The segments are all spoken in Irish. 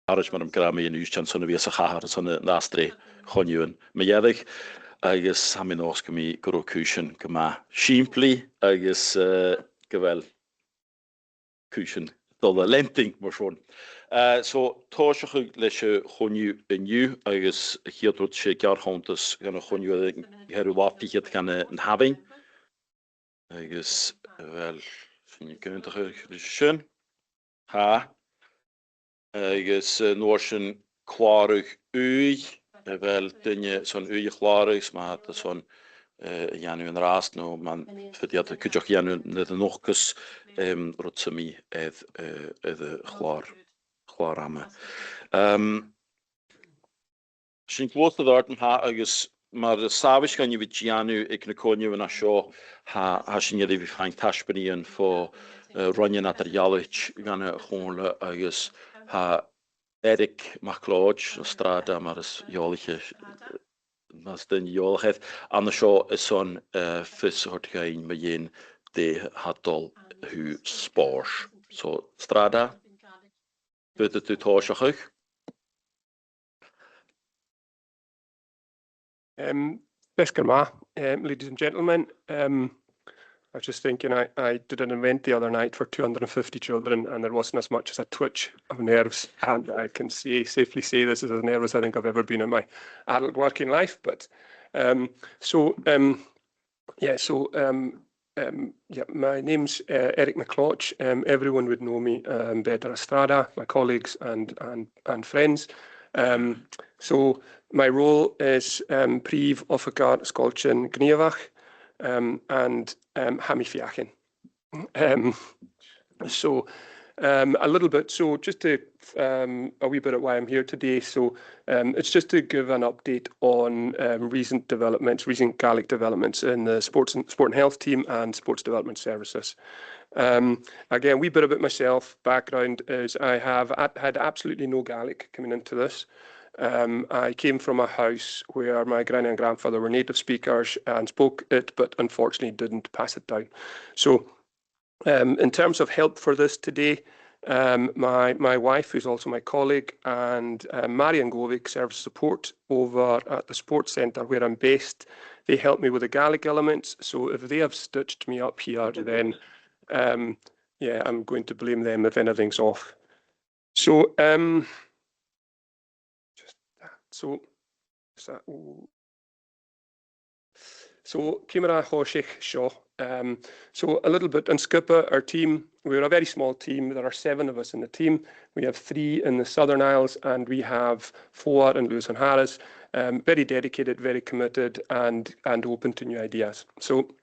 Aris mar am grami yn yw'n son y fi as a chahar son y nasdre choniwn. Mae ieddig agos ham yn os gymi gwrw cwysyn gyma simpli agos gyfel cwysyn dol y lenting mor siôn. So tosach leis choniw yn yw agos hiadrwyd se garchontas gan y choniw herw wati hiad gan yn having. Agos wel sy'n gyntach leis sy'n. Ha. Agus noorsen klarig ui, wel dinge zo'n ui klarig, maar dat zo'n janu en raast no, man verdiat de kujak janu net nog kus rotsami ed klaarame. Syn kloot de daarten ha agus maar savish kan je wit janu ik ne konju en asho ha syn je die fijn tashbenien voor ronje materialich gan gewoon agus ha Erik MacLeod strada maar is jolige mas den joligheid aan de show is zo'n vis hoort geen met een de had al hu spors so strada wird het toeschig ladies and gentlemen, I was just thinking, I did an event the other night for 250 children, and there wasn't as much as a twitch of nerves. And I can safely say this is as nervous I think I've ever been in my adult working life. But my name's Eric MacLeod. Everyone would know me better as Strada, my colleagues and friends. So my role is Príomh Oifigár Scoilteann Gníomhach. And Hami Fiachin. A little bit, so just to a wee bit of why I'm here today. So it's just to give an update on recent Gaelic developments in the sport and health team and sports development services. Again, wee bit about myself. Background is I have had absolutely no Gaelic coming into this. I came from a house where my granny and grandfather were native speakers and spoke it, but unfortunately didn't pass it down. So in terms of help for this today, my wife, who's also my colleague, and Marian Govik serves support over at the sports centre where I'm based. They help me with the Gaelic elements. So if they have stitched me up here, then I'm going to blame them if anything's off. So Cimara Hoshich Shaw. So a little bit on Skipper, our team, we're a very small team. There are 7 of us in the team. We have 3 in the Southern Isles and we have 4 in Lewis and Harris. Very dedicated, very committed and open to new ideas. So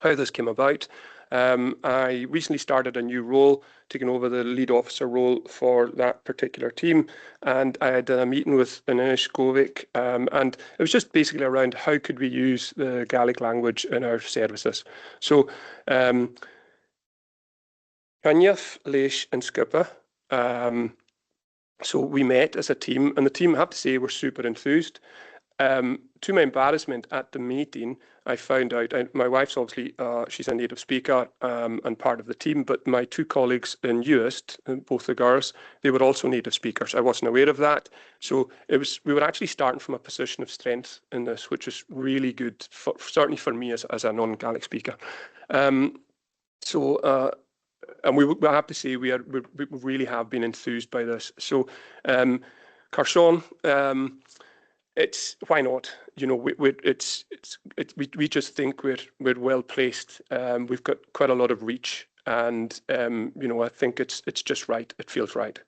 how this came about. I recently started a new role, taking over the lead officer role for that particular team, and I had a meeting with Anish Govik, and it was just basically around how could we use the Gaelic language in our services. So, Caniaf, Leish and Skipper, so we met as a team, and the team, I have to say, were super enthused. To my embarrassment at the meeting, I found out, my wife's obviously, she's a native speaker and part of the team, but my 2 colleagues in UIST, both the girls, they were also native speakers. I wasn't aware of that. So we were actually starting from a position of strength in this, which is really good, certainly for me as a non-Gaelic speaker. And we have to say we really have been enthused by this. So Carson, it's why not? You know, we just think we're well placed. We've got quite a lot of reach, and you know, I think it's just right. It feels right.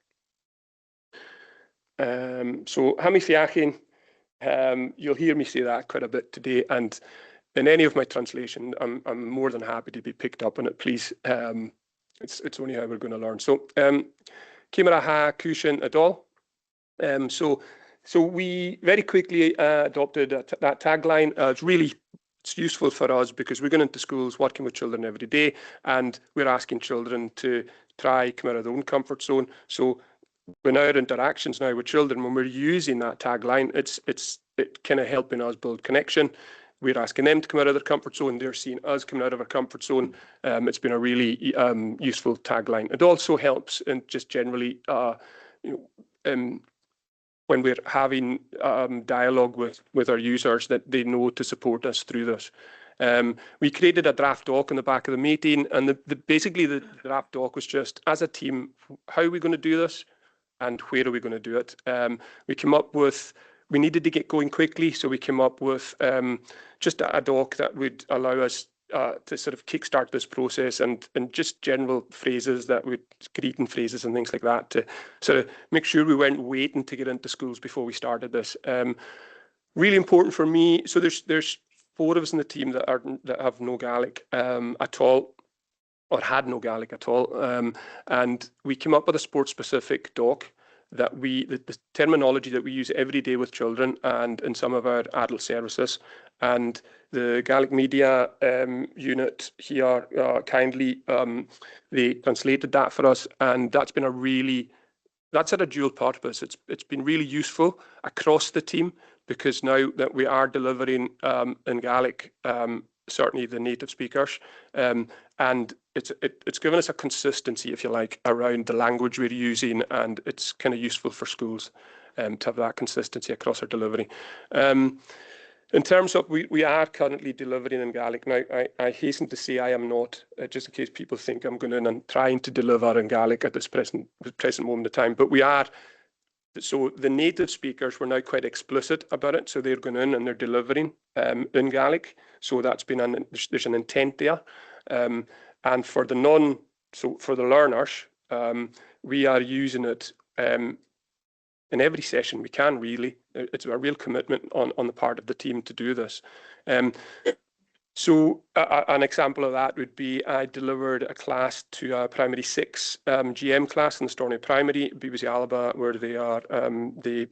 So Hami Fiachin, you'll hear me say that quite a bit today, and in any of my translation, I'm more than happy to be picked up on it. Please, it's only how we're going to learn. So Cimara Ha Cúisín Adol. So we very quickly adopted that tagline. It's useful for us because we're going into schools working with children every day, and we're asking children to try come out of their own comfort zone. So in our interactions now with children, when we're using that tagline, it kind of helping us build connection. We're asking them to come out of their comfort zone. They're seeing us coming out of our comfort zone. It's been a really useful tagline. It also helps in just generally, you know, when we're having dialogue with our users, that they know to support us through this. We created a draft doc in the back of the meeting, and basically the draft doc was just, as a team, how are we going to do this and where are we going to do it? We came up with, we needed to get going quickly, so we came up with just a doc that would allow us to sort of kickstart this process, and just general phrases that would, greeting phrases and things like that, to sort of make sure we weren't waiting to get into schools before we started this. Really important for me. So there's 4 of us in the team that have no Gaelic at all, or had no Gaelic at all, and we came up with a sport-specific doc that the terminology that we use every day with children and in some of our adult services. And the Gaelic media unit here kindly, they translated that for us, and that's had a dual purpose. It's been really useful across the team, because now that we are delivering in Gaelic, certainly the native speakers, and it's given us a consistency, if you like, around the language we're using, and it's kind of useful for schools to have that consistency across our delivery. In terms of, we are currently delivering in Gaelic. Now, I hasten to say I am not, just in case people think I'm going in and trying to deliver in Gaelic at this present moment of time, but we are. So the native speakers were now quite explicit about it, so they're going in and they're delivering in Gaelic. So that's been there's an intent there, and for the for the learners, we are using it in every session we can. Really, it's a real commitment on the part of the team to do this. So an example of that would be, I delivered a class to a primary 6 GM class in the Stornoway Primary, BBC Alba, where they are. They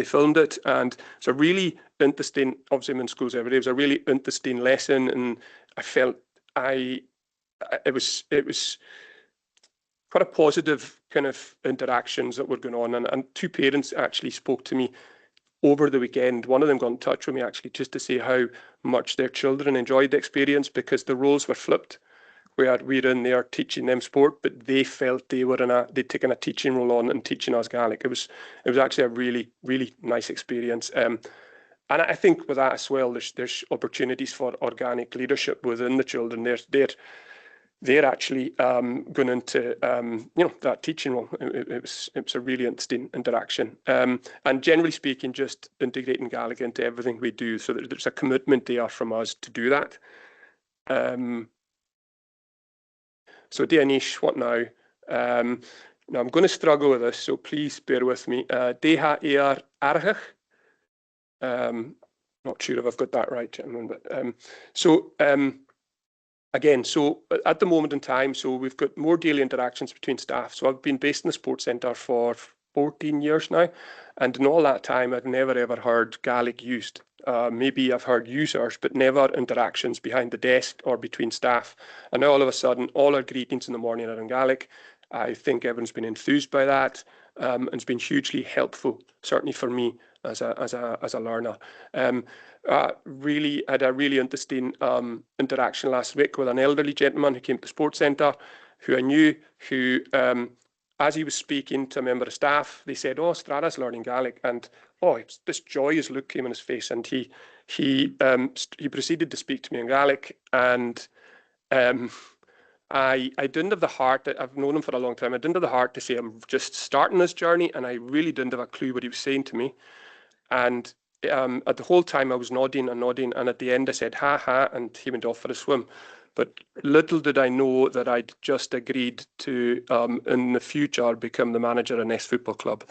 filmed it, and it's a really interesting. Obviously, I'm in schools every day. It was a really interesting lesson, and I felt it was quite a positive kind of interactions that were going on, and 2 parents actually spoke to me over the weekend. One of them got in touch with me actually just to say how much their children enjoyed the experience, because the roles were flipped, where we're in there teaching them sport, but they felt they'd taken a teaching role on and teaching us Gaelic. It was actually a really, really nice experience. And I think with that as well, there's opportunities for organic leadership within the children. They're actually going into that teaching role. It was a really interesting interaction, and generally speaking, just integrating Gaelic into everything we do. So there's a commitment there from us to do that. So Déanish, what now? Now I'm going to struggle with this, so please bear with me. Deha ear archach. Not sure if I've got that right, gentlemen, but again, so at the moment in time, so we've got more daily interactions between staff. So I've been based in the sports centre for 14 years now, and in all that time, I've never ever heard Gaelic used. Maybe I've heard users, but never interactions behind the desk or between staff. And now all of a sudden, all our greetings in the morning are in Gaelic. I think everyone's been enthused by that, and it's been hugely helpful, certainly for me as a learner. Really had a really interesting interaction last week with an elderly gentleman who came to the sports centre, who I knew, who as he was speaking to a member of staff, they said, "Oh, Strada's learning Gaelic," and this joyous look came on his face, and he proceeded to speak to me in Gaelic, and I didn't have the heart. I've known him for a long time. I didn't have the heart to say I'm just starting this journey, and I really didn't have a clue what he was saying to me. And at the whole time I was nodding, and at the end I said ha ha, and he went off for a swim. But little did I know that I'd just agreed to in the future become the manager of Nest Football Club.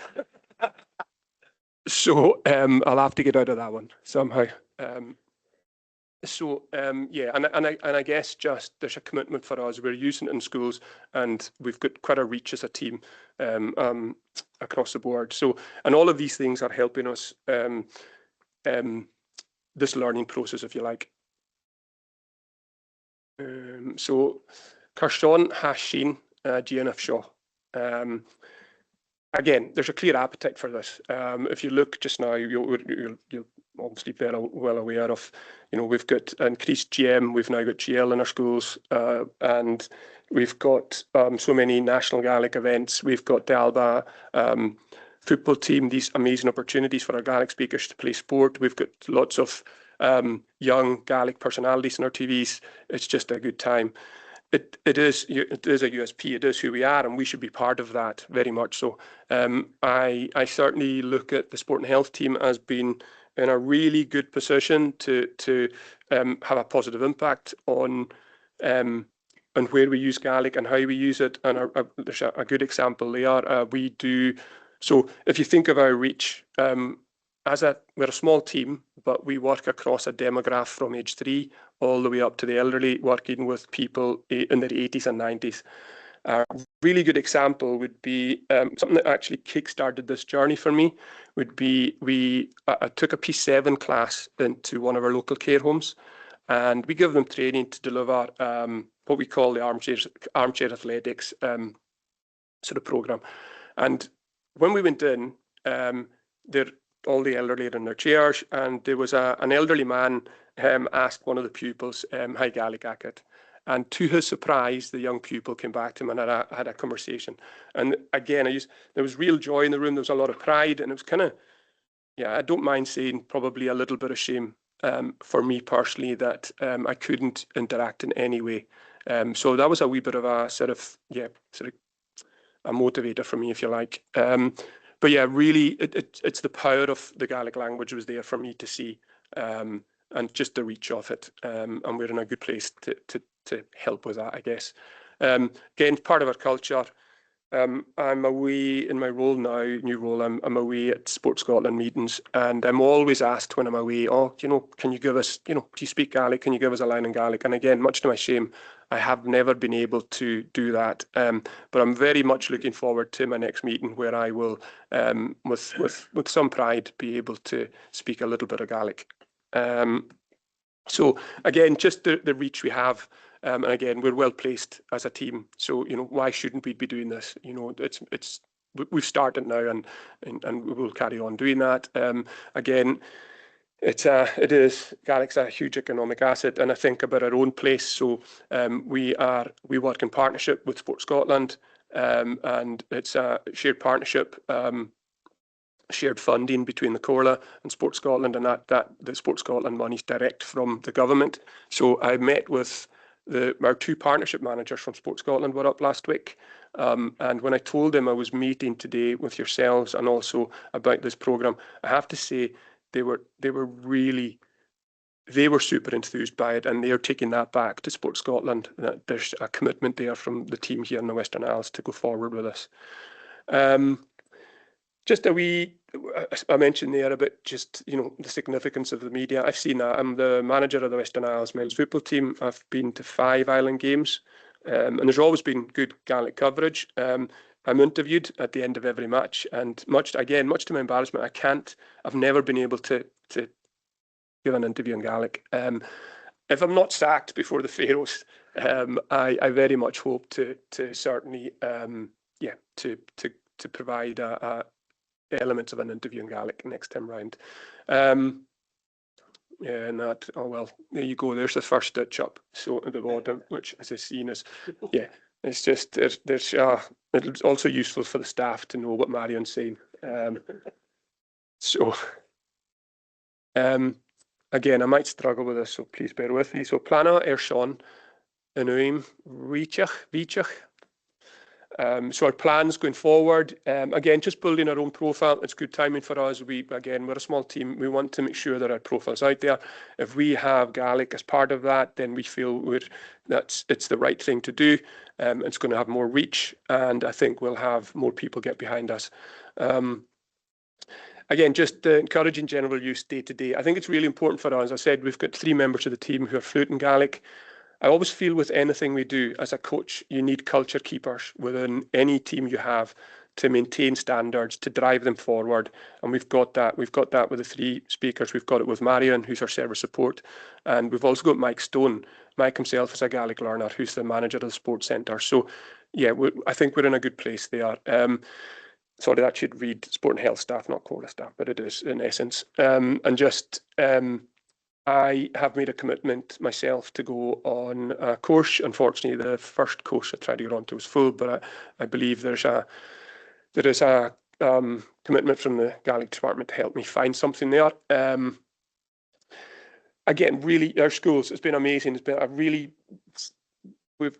So I'll have to get out of that one somehow. Yeah, and I guess just there's a commitment for us. We're using it in schools, and we've got quite a reach as a team across the board. So, and all of these things are helping us this learning process, if you like. So, Carson has seen GNF Shaw. Again, there's a clear appetite for this. If you look just now, you'll obviously very well aware of. We've got increased GM, we've now got GL in our schools, and we've got so many national Gaelic events. We've got the Alba football team, these amazing opportunities for our Gaelic speakers to play sport. We've got lots of young Gaelic personalities on our TVs. It's just a good time. It is a USP. It is who we are, and we should be part of that very much so. I certainly look at the sport and health team as being in a really good position to have a positive impact on where we use Gaelic and how we use it. And there's a good example there. We do. So if you think of our reach, we're a small team, but we work across a demograph from age 3 all the way up to the elderly, working with people in their 80s and 90s. A really good example would be something that actually kickstarted this journey for me. Would be I took a P7 class into one of our local care homes, and we give them training to deliver what we call the armchair athletics sort of program. And when we went in, all the elderly are in their chairs, and there was an elderly man asked one of the pupils, "Hi Gaelic Acket." And to his surprise, the young pupil came back to him and had a conversation. And again, there was real joy in the room. There was a lot of pride, and it was kind of, I don't mind saying probably a little bit of shame for me personally that I couldn't interact in any way. So that was a wee bit of a sort of a motivator for me, if you like. But yeah, really, it's the power of the Gaelic language was there for me to see, and just the reach of it. And we're in a good place to help with that, I guess. Again, part of our culture. I'm away in my role now, new role. I'm away at Sport Scotland meetings, and I'm always asked when I'm away, can you give us, do you speak Gaelic? Can you give us a line in Gaelic? And again, much to my shame, I have never been able to do that. But I'm very much looking forward to my next meeting where I will, with some pride, be able to speak a little bit of Gaelic. So again, just the reach we have. And again, we're well placed as a team. So, why shouldn't we be doing this? We've started now, and we will carry on doing that. Again, Gaelic's a huge economic asset, and I think about our own place. So we work in partnership with Sport Scotland, and it's a shared partnership. Shared funding between the Comhairle and Sport Scotland, and that the Sport Scotland money is direct from the government. So I met with our 2 partnership managers from Sport Scotland were up last week, and when I told them I was meeting today with yourselves and also about this program, I have to say they were super enthused by it, and they are taking that back to Sport Scotland. That there's a commitment there from the team here in the Western Isles to go forward with us. Just I mentioned there about just, the significance of the media. I've seen that. I'm the manager of the Western Isles men's football team. I've been to 5 Eilean games, and there's always been good Gaelic coverage. I'm interviewed at the end of every match, and much to my embarrassment, I've never been able to give an interview in Gaelic. If I'm not sacked before the Faroes, I very much hope to certainly, to provide elements of an interview in Gaelic next time round. And that, there you go. There's the first stitch up. So at the bottom, which as I've seen is, it's just it's also useful for the staff to know what Marion's saying. Again, I might struggle with this, so please bear with me. So plana Sean Inuim Vichach. So our plans going forward, again, just building our own profile. It's good timing for us. We're a small team. We want to make sure that our profile's out there. If we have Gaelic as part of that, then we feel it's the right thing to do. It's going to have more reach, and I think we'll have more people get behind us. Again, just encouraging general use day to day. I think it's really important for us. As I said, we've got 3 members of the team who are fluent in Gaelic. I always feel with anything we do as a coach, you need culture keepers within any team you have to maintain standards, to drive them forward. And we've got that. We've got that with the 3 speakers. We've got it with Marion, who's our service support. And we've also got Mike Stone. Mike himself is a Gaelic learner who's the manager of the sports centre. So, I think we're in a good place there. sorry, that should read sport and health staff, not quota staff, but it is in essence. And just, I have made a commitment myself to go on a course. Unfortunately, the first course I tried to get onto was full, but I believe there is a commitment from the Gaidhlig department to help me find something there. Again, really, our schools, it's been amazing. It's been a really, we're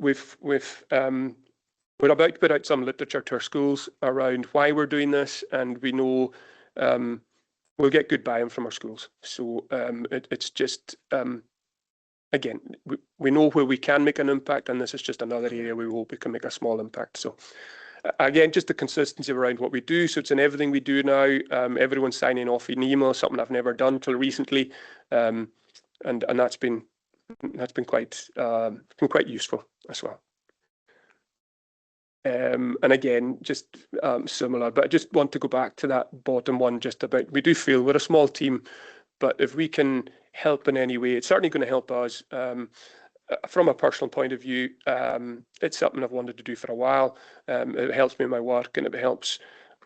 about to put out some literature to our schools around why we're doing this, and we know we'll get good buy-in from our schools. So it's just, again, we know where we can make an impact, and this is just another area we hope we can make a small impact. So again, just the consistency around what we do. So it's in everything we do now. Everyone's signing off in email, something I've never done till recently, and that's been quite useful as well. And again, just similar, but I just want to go back to that bottom one, just about, we do feel we're a small team, but if we can help in any way, it's certainly going to help us. From a personal point of view, it's something I've wanted to do for a while. It helps me in my work, and it helps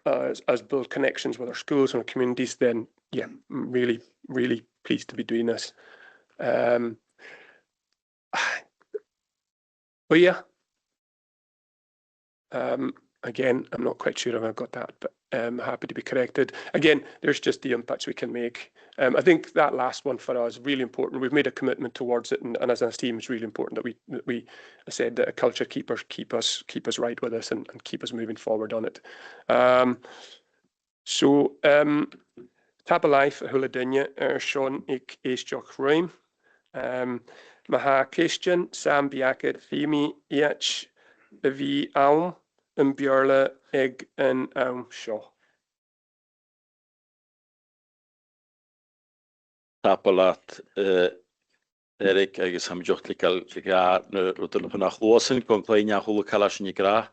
us build connections with our schools and our communities. Then, yeah, I'm really, really pleased to be doing this. But yeah. Again, I'm not quite sure if I've got that, but happy to be corrected. Again, there's just the impacts we can make. I think that last one for us is really important. We've made a commitment towards it, and as a team, it's really important that we I said that a culture keepers keep us right with us and keep us moving forward on it. So Tap of Life, Hula Dinya, Sean Ik Eisjoch Roim, Maha Christian, Sam Biakit, Fimi, Iach, Bhí am an Comhairle ag an am seo. Tapalat Eric agus ham jochtlikal ga na rutan nach losen kon klein hulu kalas ni gra.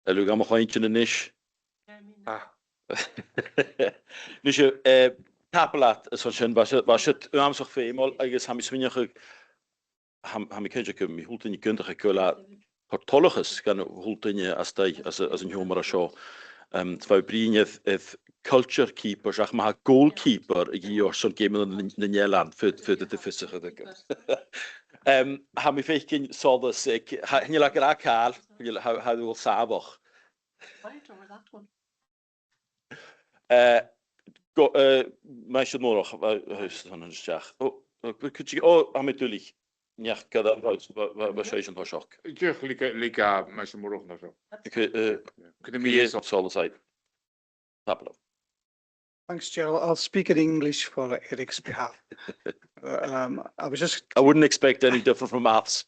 Elu gam kleintje nish. Nish tapalat so schön was am so femal agus ham swinje ham ikje kum mi hulten kundige kula Portologus gan hultinje as een humor show. Twee brinje if culture keepers, ach maar goalkeeper, hier zo'n game in Nederland voor de vissen gedekken. Ham ik veelkin zal dus ik, je laat er ook haal, je houdt wel sabach. Meisje nog, huis van een stag. Could you? Ham natuurlijk. Ja, ik had dat wat zei je nog shock. Lika, maar ze morgen nog zo. Kunnen we eens op zo'n site? Thanks, Gerald. I'll speak in English for Eric's behalf. I wouldn't expect any different from maths.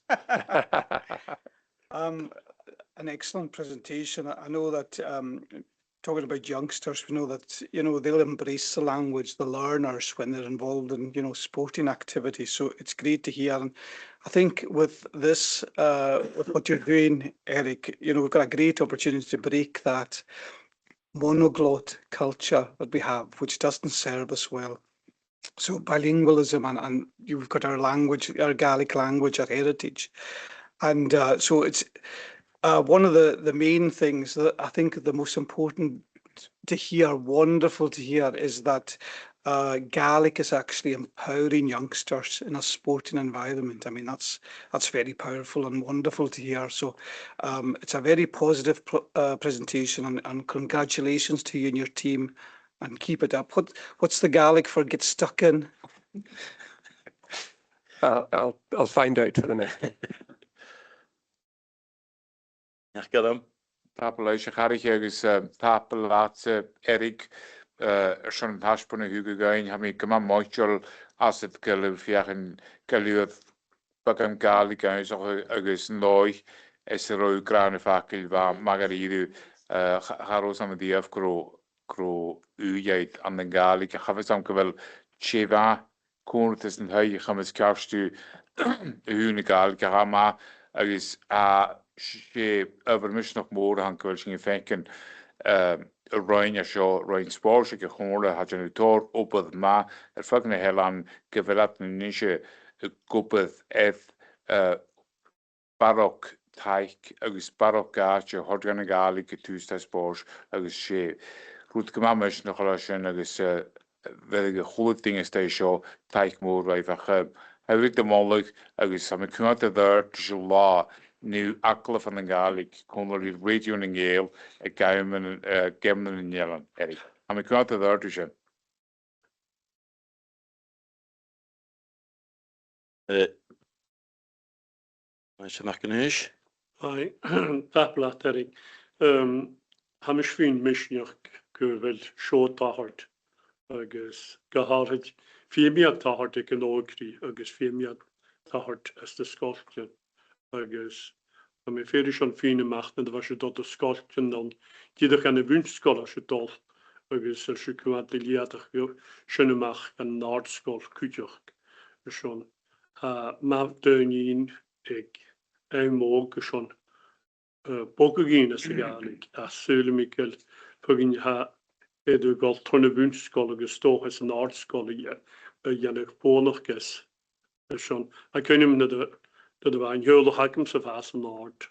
An excellent presentation. I know that talking about youngsters, we know that they'll embrace the language, the learners, when they're involved in sporting activities. So it's great to hear. And I think with this, with what you're doing, Eric, we've got a great opportunity to break that monoglot culture that we have, which doesn't serve us well. So bilingualism, and you've got our language, our Gaelic language, our heritage, and so it's. One of the main things that I think the most important to hear, wonderful to hear, is that Gaelic is actually empowering youngsters in a sporting environment. I mean, that's very powerful and wonderful to hear. So it's a very positive presentation, and congratulations to you and your team, and keep it up. What's the Gaelic for get stuck in? I'll find out for the next. Tapel garig agus tapel laatse Erik schon haspone huge gain ha mi gema mochel as het gelu fiachen gelu bagam gali gain so agus noi es roi grane fakel va magaridu haro sam die af kro ujeit an den gali ga sam gewel cheva kon tussen hij games kafstu hune gali ga ma agus she over mis nog more han kwelching fenken Ryan Ryan Sport ik Comhairle had een tour op het ma fucking helan gevelat nische gopeth f barok taich agus barach gáte hodgan na Gaidhlig go tústa spós agus sé. Rút gomamis na chola sin agus bheith go chulating is té seo taich mór raibh a chub. Hewrig de mollig agus am Comataidh there to lá nu akla van na Gaidhlig kon er radio in Gael gaimen gemmen in Eilean Erik. Am Comataidh there to sin. Is nach gnéis? Ai, taplat Erik. Hamish fin misneach gurvel seo tahart agus gaharid fiimiad tahart ag an ógri agus fiimiad tahart as de Scotland agus am féidir an fin amach na was se dot de Scotland dan diedach an a wunskol as se dol agus se kuad de liadach sinnneach an naardskol kujoch schon ma dein ag móg schon bogagin as Gaidhlig a söle Michael pugin ha edu gal tonne wunskol agus stoch as an naardskol jannig bonachges schon a kunnim na de war een hele hakem se vas an aard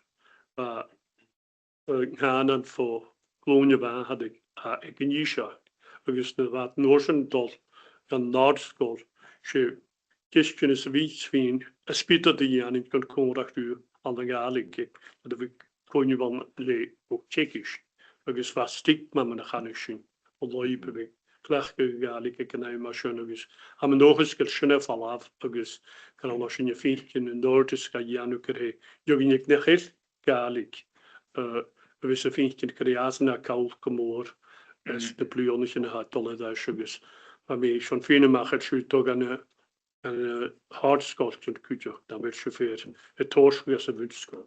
gaan an voor gloonje waan had ik een isha agus na wat noorsen dol an naardskol se kisken is wiets fin a spita de janin kan konracht u an de Gaidhlig dat we konje van le ook Tjechisch agus was stik ma men gaan sin o loipe we klechke Gaidhlig kan hij maar schön agus ha men nog eens sinne fall af agus kan an sin je fiintjen in noordes ga janu kre jogin ik nechel Gaidhlig we se fiintjen kreazen a kaul komoor es de pluonnetje ha tolle daar agus maar me schon fine macher shoot an hardskalt kujoch dan wil chauffeur het toorsch as a wunsko.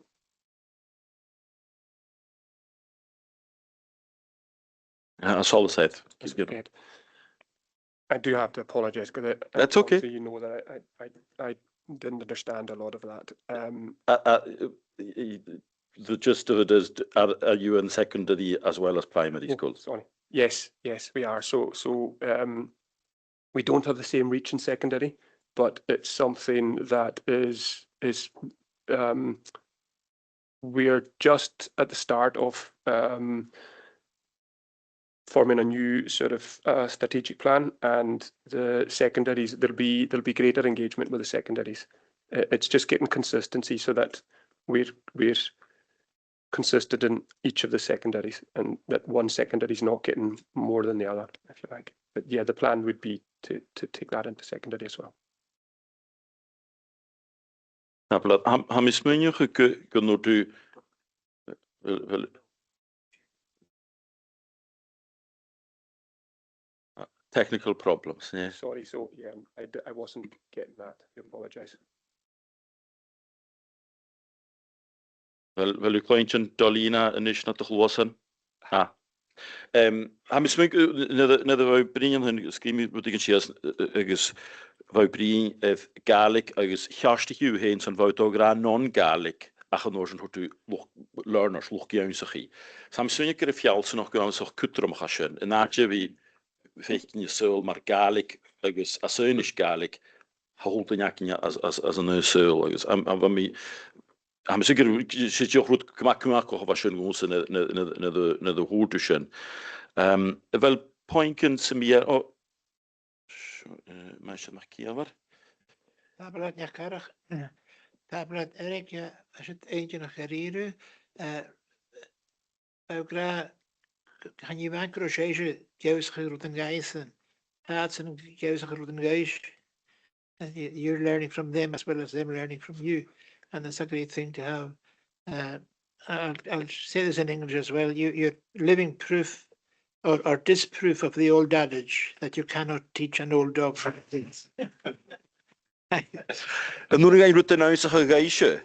That's all I said. I do have to apologise because that's okay. You know that I didn't understand a lot of that. The gist of it is, are you in secondary as well as primary schools? Sorry. Yes, we are. So we don't have the same reach in secondary, but it's something that is we're just at the start of forming a new sort of strategic plan, and the secondaries there'll be greater engagement with the secondaries. It's just getting consistency so that we're consistent in each of the secondaries, and that one secondary is not getting more than the other, if you like. But yeah, the plan would be to take that into secondary as well. Ha mis mynnych gynnwyd technical problems, yeah. Sorry, so yeah, I wasn't getting that. I apologise. Wel, kleintje Dolina en is net te gewassen. Ha. Mis mynnych net wou brengen hun schema moet ik eens wou brengen Gaidhlig agus chastig u heen zijn wou toch graag non-Gaidhlig ach an oorzen hoort u learners loch geunzig. Sam sun ik er fjaalse nog gaan zo kutrum gaan en naatje wie vechten je seul maar Gaidhlig agus asunisch Gaidhlig holt een jakje as een seul agus van mij. I'm zeker zit je goed gemaakt of was schön groß in de hoortussen. Wel pointen ze meer oh mensen markeren. Tablet niet erg. Tablet Erik ja als het eentje nog herinneren. Ook graag kan je wel crochet juist geroeten gijzen. Haatsen juist geroeten gijs. You're learning from them as well as them learning from you. And that's a great thing to have. I'll say this in English as well. You're living proof or disproof of the old adage that you cannot teach an old dog from things. En nu ga je het nou eens gaan geisje.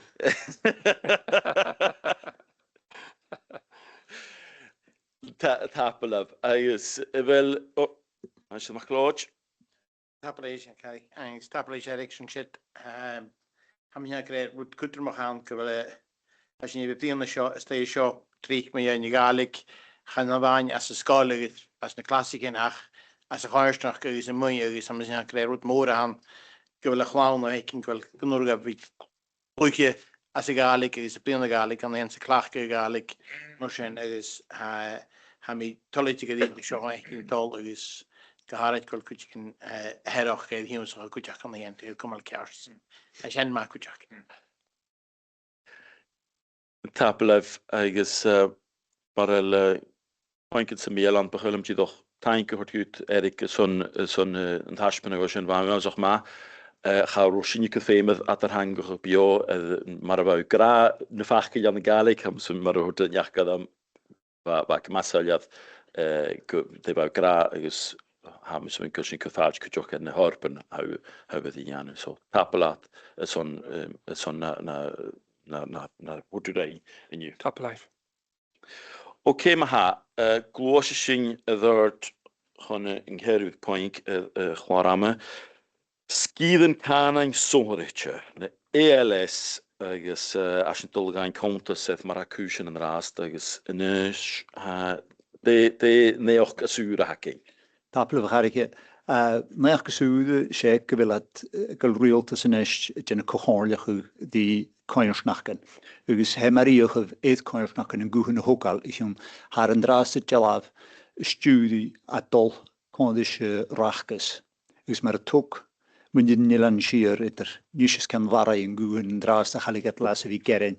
Tapelab. Hij is wel. Als je mag klaar. Tapelage, okay. En tapelage election shit. Ham hier krijgt wat kutter mag gaan. Als je bij een show, stel show, trek me in je Gaidhlig. Gaan dan waan als een school als een klassiek in ach. Als een gaarstag is een mooie is, dan hier krijgt wat more aan. Ik wil gewoon ik wil genoeg heb ik goedje as a Gaidhlig agus a bliana Gaidhlig an sa clachca Gaidhlig mar sin agus ha mi tolit go dtí seo í dul agus goharid goil cuiteachn headach géad híos a cuiteach an héan tú cumal ceart a sin má cuiteach. Tapelef agus barel pointed sa Eilean begulm tí doch tainke hort ut Erik son an taspenne go sin wa zoch ma ga rosinike fémed at er hangige bio mar wou gra na fachke an Gaidhlig ham sem mar hort jachka am wa massaliad de wou gra agus ha sem kusin kofaj kujoch en harpen hou het die janu so tapelat son na woordurij in je. Top life. Oké, maar ha, gloosje sin dat gewoon een herut point chwarame. Skieden kan een zonritje. De ELS agus as je tol gaan konten zet maar akusen en raast agus neus de neoch asura hacking. Tapel verharige neoch asura sé wil het gelreelte zijn is in Comhairle die Comhairle agus he maríoch of Comhairle in gohan hokal is haar een draaste jalaf studie atol kondis rachkes agus maar tok mun je Eilean Siar etter niches kan vara in gohan draaste haliget lasse vi gerin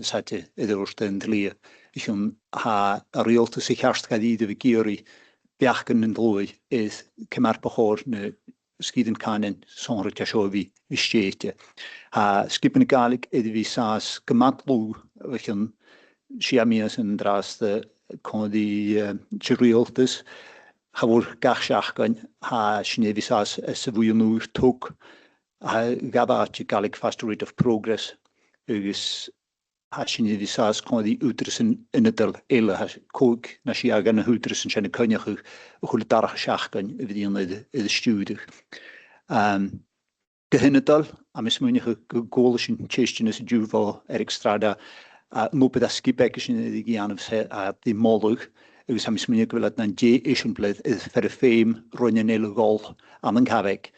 satte edorsten tlie is ha reelte sich herst gadide vi giori biachken en droi is kemar behor ne skiden kanen sonra tashovi vistete ha skipen Gaidhlig vi sas gematlu wchen siamias en draaste kon die reeltes Hawr gachsachgan ha snevisas sevuionur tok ha gabaatje Gaidhlig fast rate of progress agus ha snevisas kon die utersen in het ele ha kook na siagan utersen sene konjach hul darach schachgan die in de studie gehinnetal amis munige goalschen chestin is juval Erik Strada mope da skipekschen die gianus die molug agus ha mis munige wil na J Asian blad is fer fame ronjenele gol an Gaidhlig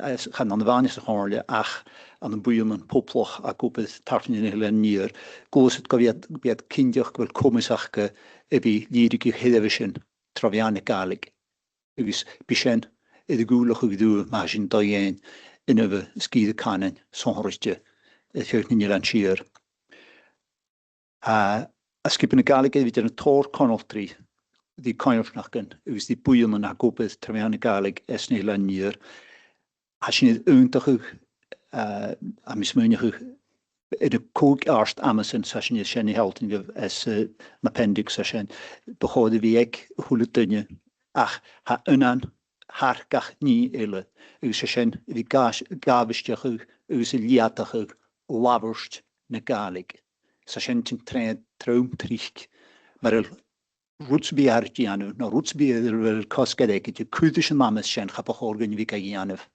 gaan aan de Waanse Comhairle ach aan een boeien een poploch a op het tarten in Eilean nier goos het gaviat kindjach wel komisachke ebi lirike hedevischen traviane Gaidhlig agus bishen de goelach gedoe magin dayen in we skide kanen sonristje het heurt in Eilean Siar as skipen Gaidhlig vi een tor konoltri die Comhairle agus die boeien a op het traviane Gaidhlig es in Eilean nier als je het uintachig amismunigig in de kook arst Amazon session je shen held in as een appendix session behoorde wie ik hoe dunje ach ha unan haar gach nie ele u session wie gavistjach u se liatachig laverst na Gaidhlig session tin train troom trich maar rootsbiartianu na rootsbier wel koskadek je kudische names shen gapagorgen wie kagianef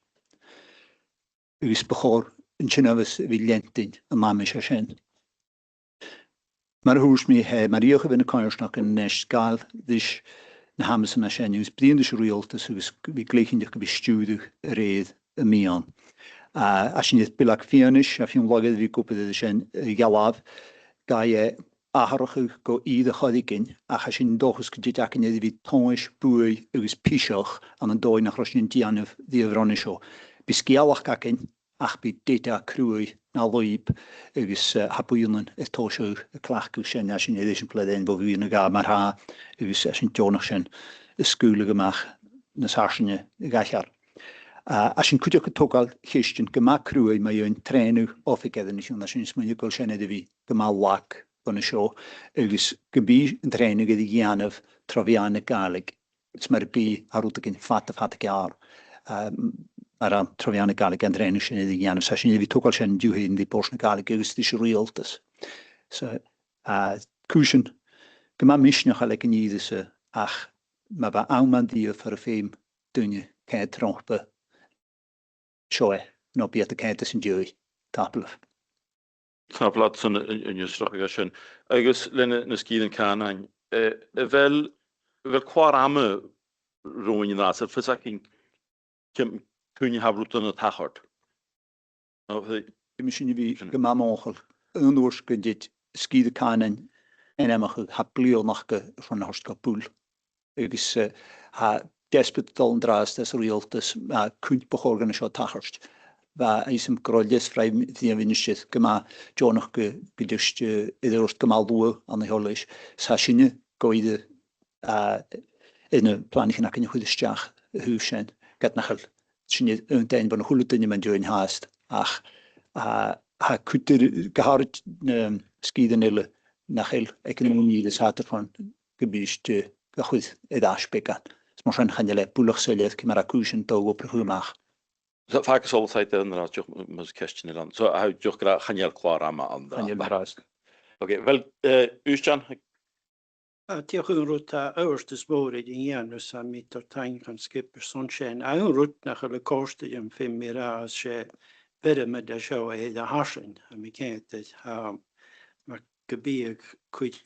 Us behoor een chinavus villentin een mamische shen. Maar hoes me he Maria gewinne Comhairle in nest gal dus na hamsen na shen us blindische realtes us wie gleichen be studie reed mian. As je het bilak fianish af je loged wie kope de shen galav ga je aharach go ide chodikin ach as je dochus geditaken wie tongish boei us pisoch aan een dooi nach rosjen dianef die vronisho. Biskialach gakin ach bi data crwy na loib agus habuilen het tosho klachku shen as in edition pleden bo vi na ga mar ha agus as in jonach shen skule gemach na sarsne gachar as in kujok tokal christian gemak crwy ma een trainu of ik eden is as in smunjukol shen edevi gemal lak van de show agus gebi een trainu ge die janef traviane Gaidhlig it's maar bi harutekin fatte jaar aan traviane Gaidhlig en trainers in de jaren session die ook al zijn duur in die portion Gaidhlig is die realtes so kuschen gemam mission gelijk in iedere ach maar bij aanman die voor fame dunje kan trompen show no beter kan het zijn duur tapelf Taplat son in je strategie agus lenne na skiden kan wel kwarame roin na so for saking kun je have route on the tachart. Misschien wie gemamogel ondoors kun dit skiede kanen en emmer haplio nachke van hartskapul. Ik is ha despetal draast des realtes kunt beorganisation tachert. Waar is hem groljes vrij via winstjes gema jonach gedust iederst gemal doe aan de holish. Sashine goide in een planning naar je goede stjach huisjen. Get nachel. Sine een tijd van goede dingen met join haast. Ach ha kutter gehaart skidenille nachel economie des hater van gebist goed edaspeka. Smosan ganjele pulig selef kimarakushen togo progumach. So vaak is altijd inderdaad toch moet question dan. Zo hou je graag ganjel klaar aan. Ganjel brast. Oké, wel Uusjan. Diolch yn rwyd awrst ysbwyd i Janus a mit o'r ta'n gan skipper sonchen. A yn rwyd nach y koste yn ffim i'r as se bere med det show är det harsen. Vi kan inte ha gebieg kut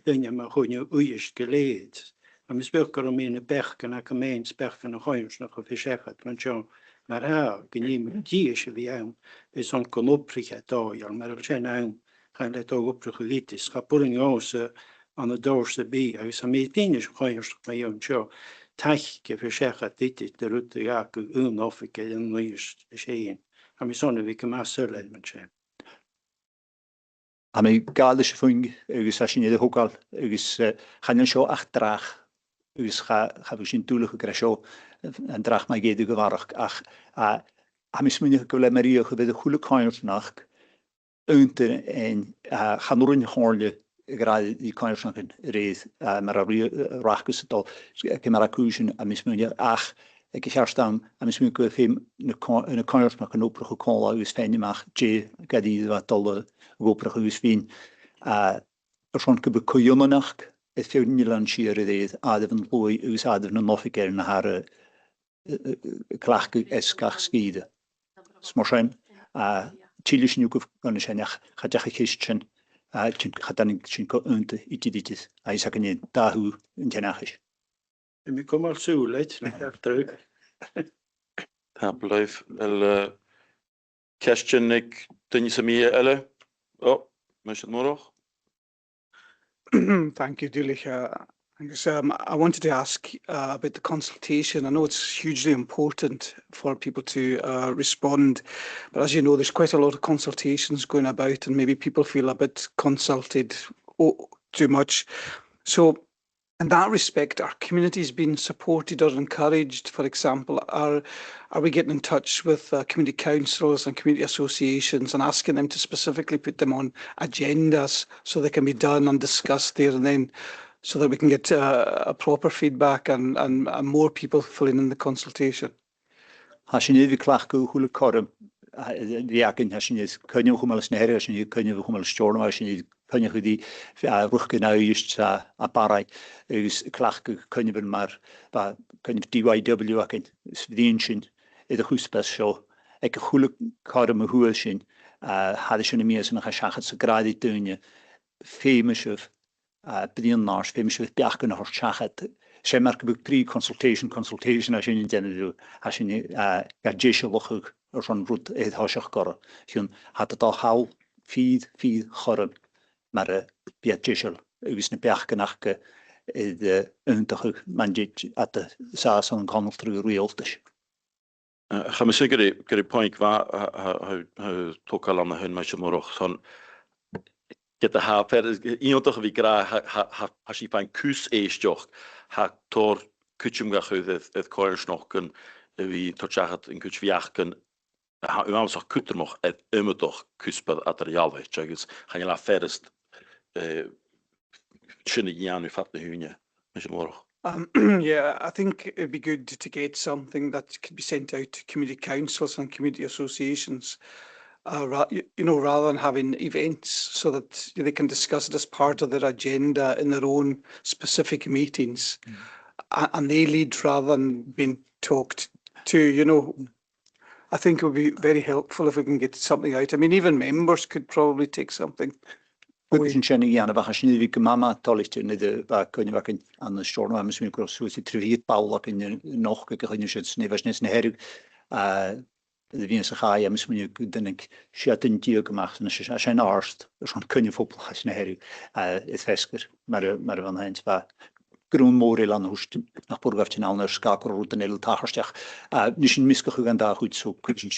dinge med hon uisk geled. Vi spökar om in i bergen och gemeins bergen och höjns nog försökt men så när här gnim dies vi är det som kom upp pricket då jag men det känner kan det upp lite skapuling också an de doorste bi as mé pinnes choiers mé jo cho taiche versegget dit de route ja unofike en nuist séin. Ha mi sonne vi kan sölle men sé. A mi galise fung agus sin de hokal agus gaan show achtrach agus ga vi sin toelige grasho en drach my gede gewarch ach a mis min gole Maria ge de goede kaers nach unter en gaan run horle graag die kaers nach reis maar rachkus het al kemarakusen a mis min ach ik herstam a mis min go fim een kaers nach een opere gekol agus fijn mag je gadi wat al opere gus fin schon ge kojonach het veel Nederland Siar reis adeven boy us adeven nofiker na haar klachke eskach skide smoschen chilis nukuf kan shenach khajach kischen chin khatanin chin ko unte itiditis ai sakene dahu intenachish Mi kom al solet naar terug. Ja, blijf el question ik ten je meer elle. Oh, mis het nog? Thank you, Dulich. I wanted to ask about the consultation. I know it's hugely important for people to respond, but as you know, there's quite a lot of consultations going about, and maybe people feel a bit consulted too much. So, in that respect, are communities being supported or encouraged? For example, are we getting in touch with community councils and community associations and asking them to specifically put them on agendas so they can be done and discussed there and then, so that we can get a proper feedback and more people filling in the consultation? Hashin vi klachku hule korm viakin hashin is kunje humal snere hashin kunje humal storm hashin kunje die ruchke nou just a parai is klachku kunje ben maar ba kunje DYW akin svinshin de huspas show ek hule korm huashin had schon mir so nach schachat so gradi tunje famous of bedien nars famous with biachken hor schachat She mark book pre-consultation as in general as in gadgische lochug or son root het hosach gor. Hun had het al hal feed chorren maar biatgisel us ne biachkenachke de untachug manjit at de saas on kanal through realtish. Ga me zeker de point waar toch al aan hun met je morog son get de ha verder iemand toch wie graag als je van kus eestjoch ha tor kutchum ga het koers nog kun wie tot jacht in kutch viachken ha u alles kutter nog het immer toch kusper materiaal weet je dus gaan je la verderst schöne janu fat de hunje met je morog. Yeah, I think it'd be good to get something that could be sent out to community councils and community associations, rather than having events so that they can discuss it as part of their agenda in their own specific meetings, and they lead rather than being talked to. I think it would be very helpful if we can get something out. I mean, even members could probably take something. Kunnen Jenny we gaan niet wie mama tollicht in de kunnen we aan de storm maar misschien ook zo is het triviet bouw in nog kunnen je het niet was niet her de wie se ga je misschien den ik shit in die gemacht en zijn arst schon kun je voetbal als je her is fesker maar van hens va groen morelan hoest nach burgaftje al naar skakerroute nel tagerstech niet een miske gegaan daar goed zo kun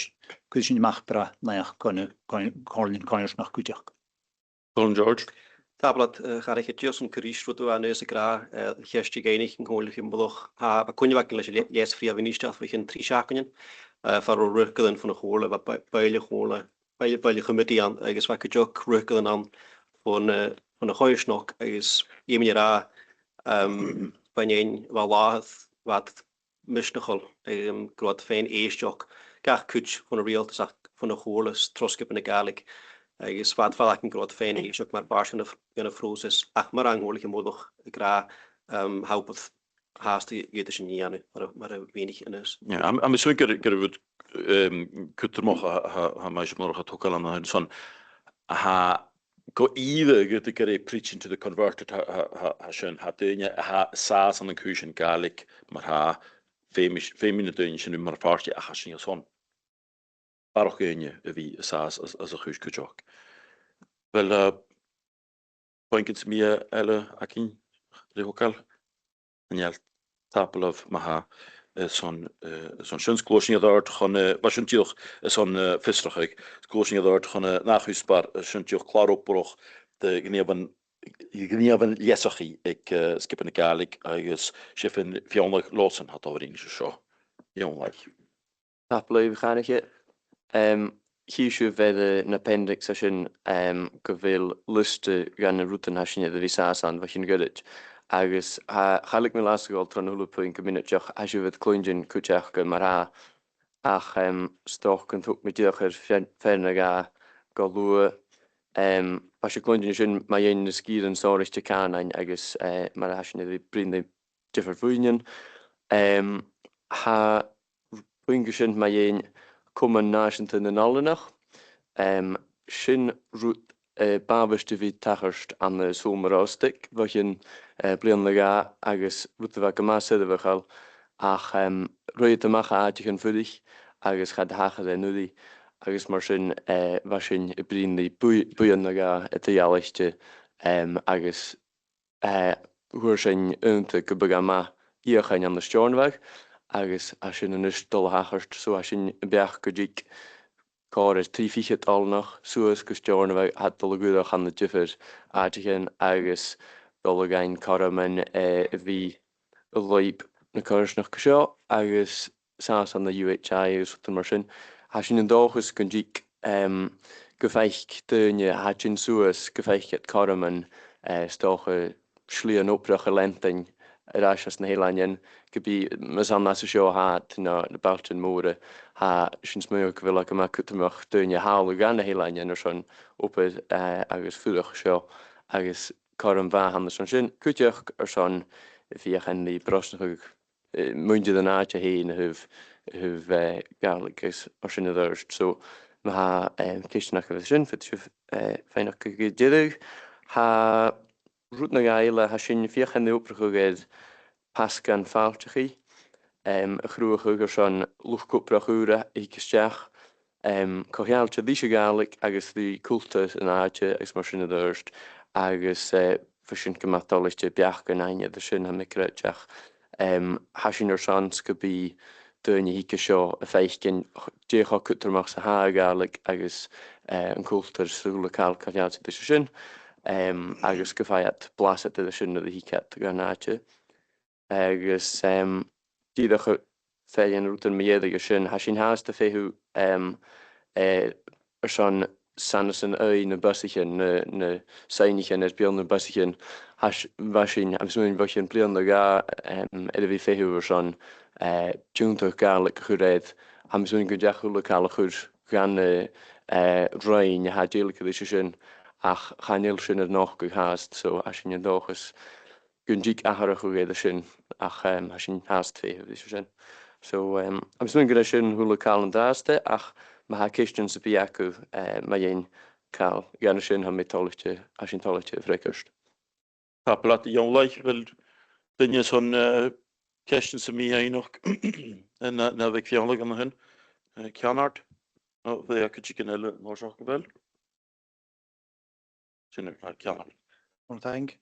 je mag bra nou ja kan je nog goed Colin George. Tablet ga ik het juist een kruis wat we aan deze gra gestje geinig in holig in bloch ha ba kun je wakken les via vinista we gaan drie zaken voor rukkelen van de holen wat beile holen beile committee aan is wat ik ook rukkelen aan van de gooisnok is je manier van een wat wat misnogel groot fijn eestjok kach kutsch van de real van de holen troskip in de Gaidhlig is wat val ik een groot fijn eestjok maar baars in de vroeg is ach maar aanholig moedig gra helpt haast geht es nie an maar wenig in is Ja, am so wird kutter mo ha mais mo ha tokal an son ha go either get the preaching to the converted ha schön hat ha saas an den kuchen Gaidhlig maar ha femine dünchen immer party a schön son auch gönje wie saas as a kuch kujok wel points mir alle akin rehokal en tapel of maha son schunsklosing dort gaan was een tjoch son visserig klosing dort gaan nachhusbar een tjoch klaar opbrog de gneven yesachi ik skip in de Gaidhlig is chef in 400 lossen had over in zo jongelijk tapel we gaan je Kiesje verder een appendix als je geveel lusten gaan routen als je de visas aan wat je gehad agus ga ik me lastig al tron hulp in minutech as je het klunjin kuchach maar ach stoch kunt ook met je verder ga lue as je klunjin sin maar in de skiën zo is te kan en agus maar as je de brinde te vervoeren ha pungesin maar in komen nationten en alle nog sin roet Babeste wie tacherst an de zomerrastik, wat je blian lega agus route wat gemasse de wegal ach roeie te maken aatje vudig agus gaat hagen de nudi agus mar sin was sin brin die boeien lega het jaarlichte agus hoe sin unte gebagama hier gaan aan de Stornweg agus as sin een stol hagerst zo as sin berg gejik Kar is 3 fiechet al nog, soos gestjorne wij had dolle goedach aan de jiffers aartigen agus dolle gein karamen wie leip na kars nog gesjo agus saas aan de UHI is wat mar sin. Has je een dag is kun jik gefeich deunje had je soos gefeich het karamen stoche slien opdrache lenting Rasjas na Eilean gebi mas an as show hat na de Balten moore ha sinds me wil ik ma kutemach deunje haal gan na Eilean schon op agus fulig show agus karm va han son sin kutjach son via gen die brosnig mundje de naatje heen huv Gaidhlig is als in de so ma ha kisnach sin fit feinig gedig ha Roet na Gaidhlig ha sin fichen de opgegeid pascan faltechi groeige son luchkoprachure ikesteach Comhairle die Gaidhlig agus die cultus en aatje is mar sin durst agus versin Comataidh beachgan aine de sin ha mikreach ha sin son gobi deunje hike seo a feichgin décha kutermach sa ha Gaidhlig agus an cultur lokaal Comhairle de sin agus gefaiat blaset de sin de hiket gan aatje agus díadach féin rútan méidir sin ha sin haas de féhu son sannasan na busichen na sainichen is bean na busichen sin am smun bachin blian ga vi féhu son túnta Gaidhlig churéid am smun go deachú lokale chur gan roiin ha délige sin ach chanil sin noch go haast so as sin dochas gunjik ahar chuéidir sin ach ha sin haast féhu sin so am smun go sin hu lokal an daaste ach ma ha kisten sa biaku ma yin kal gan sin ha metalletje as sin talletje frekust Papelat jongleich wil dinge son kisten sa mi nog en na vik fjollig an hun Cianard, fe ac y gynnal mor sioch gyfel? Cianard. Well, thank.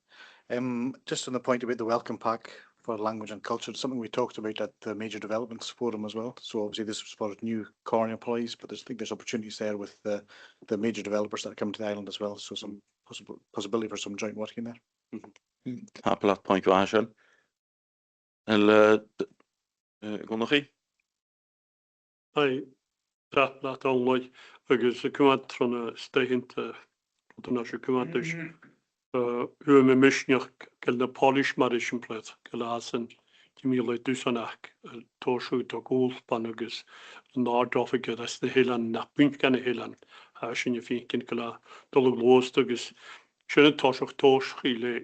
Just on the point about the welcome pack for language and culture, it's something we talked about at the Major Developments Forum as well. So obviously this was for new Corn employees, but I think there's opportunities there with the major developers that are coming to the island as well. So some possibility for some joint working there. Appelat point o asian. El gwnnwch chi? Hai, laat onlai, agus y cymad tron y steihint dyna sy'n cymad ys. Hwy me misniach gael na polish marish yn pled, gael asen di mi lai dwsanach, torsw to gwl pan agus nard off gyda as na helan, na pwynt gan y helan, a sy'n y ffyn gael a dolwg lost agus. Sy'n y torswch torsch i le,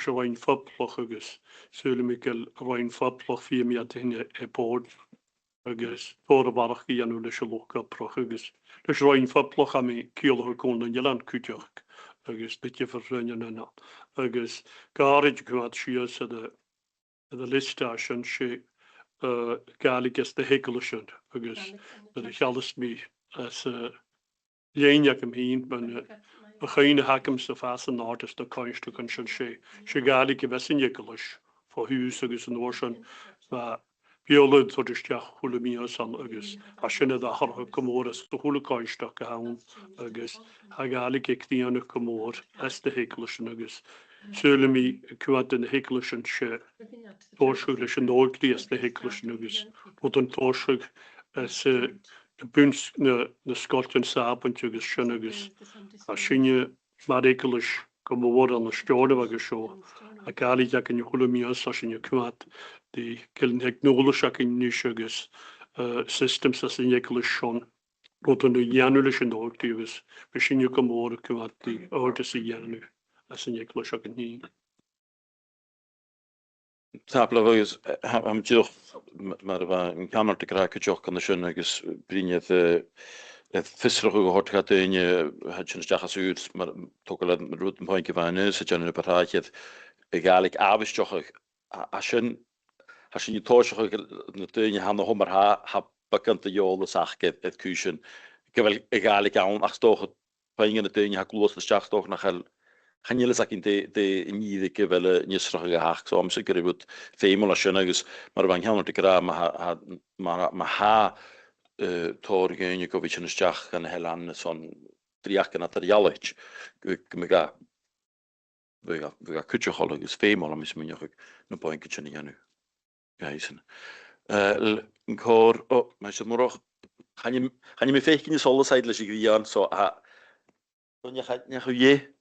ys o wain ffabloch agus, sy'n mi gael a wain ffabloch fi mi ad hyn e bod. Agus tóra barach í anú leis a loca proch agus. Leis roi'n ffabloch am i ciolach o gwn yn Eilean cwtioch agus dytio ffyrrynyn yna. Agus garid gwad sias yda lista sy'n si Gaidhlig as the hegelischen agus yda chalas mi as leiniach am hyn ban a chain hakam sa fas an artist a coinstug an sy'n si. Si Gaidhlig I fesin hegelis fo hús agus an orsan Biolud so dystiach hwle mi o san agus a sy'n edrych ar y Comhairle so hwle coinstach a hawn agus a Gaidhlig ec di an y Comhairle as the hegelischen agus. Syle mi cwad yn y hegelischen se torswg leis yn ogli as the hegelischen agus. Bod yn torswg as y bwns na Scotland sabant agus sy'n agus. A sy'n ma'r hegelish Comhairle an y stjorda agus so. A Gaidhlig ac yn y hwle mi o sa sy'n cwad. Die killen technologisch in Nishagus systems as in Yekulishon, rot on the Yanulish and Octavis, machine you come over to the Ortis Yanu as in Yekulish in he. Tapla is am joch, maar in Canada te krijgen joch kan de schoen agus brengen het visserige gehoord gaat in je het je stachas uit, maar toch al een route point van is het je een paraatje Gaidhlig avondjoch als je niet torsig natuurlijk aan de homer ha bekend de jolen zag het kuchen ik heb wel Gaidhlig aan achtertocht pijn in de tuin ha kloos de stach toch nog gaan jullie zeggen de niet ik heb wel niet straks gehaakt zo zeker wordt femel als je nog eens maar van gaan te krijgen maar ha torgen je kovic een stach en helan zo'n driak naar de Gaidhlig ik me ga we gaan kutje halen is femel om is me nog een pointje niet aan nu Geisen. Een koor, maar is het morgen? Ga je me vechten in de zolle zijde als je grieën zo? Dan je gaat niet goed je.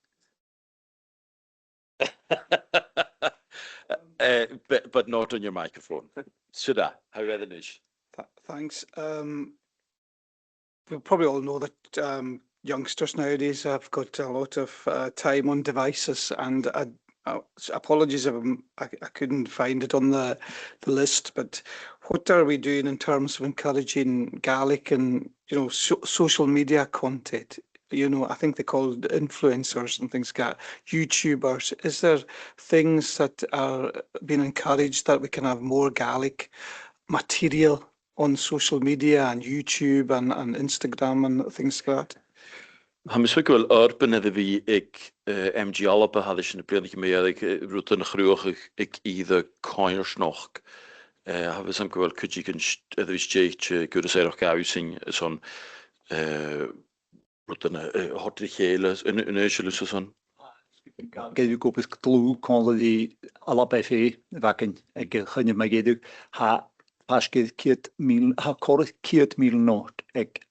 But not on your microphone. Should I? How rather niche. Thanks. We probably all know that youngsters nowadays have got a lot of time on devices, and apologies if I couldn't find it on the list, but what are we doing in terms of encouraging Gaidhlig and social media content? I think they call it influencers and things like that, YouTubers. Is there things that are being encouraged that we can have more Gaidhlig material on social media and YouTube and Instagram and things like that? Ham is wel urban dat we ik MG Alpe hadden in de plek meer ik route een groeg ik ieder coiners nog hebben we zo'n wel kutje dat is jeetje kunnen ze nog uitzien zo'n route een hortigele een eusje zo'n Gaidhlig koop is klou kon die allebei vee wakken ik ga niet meer Gaidhlig ha pas kiet mil ha kort kiet mil noord ik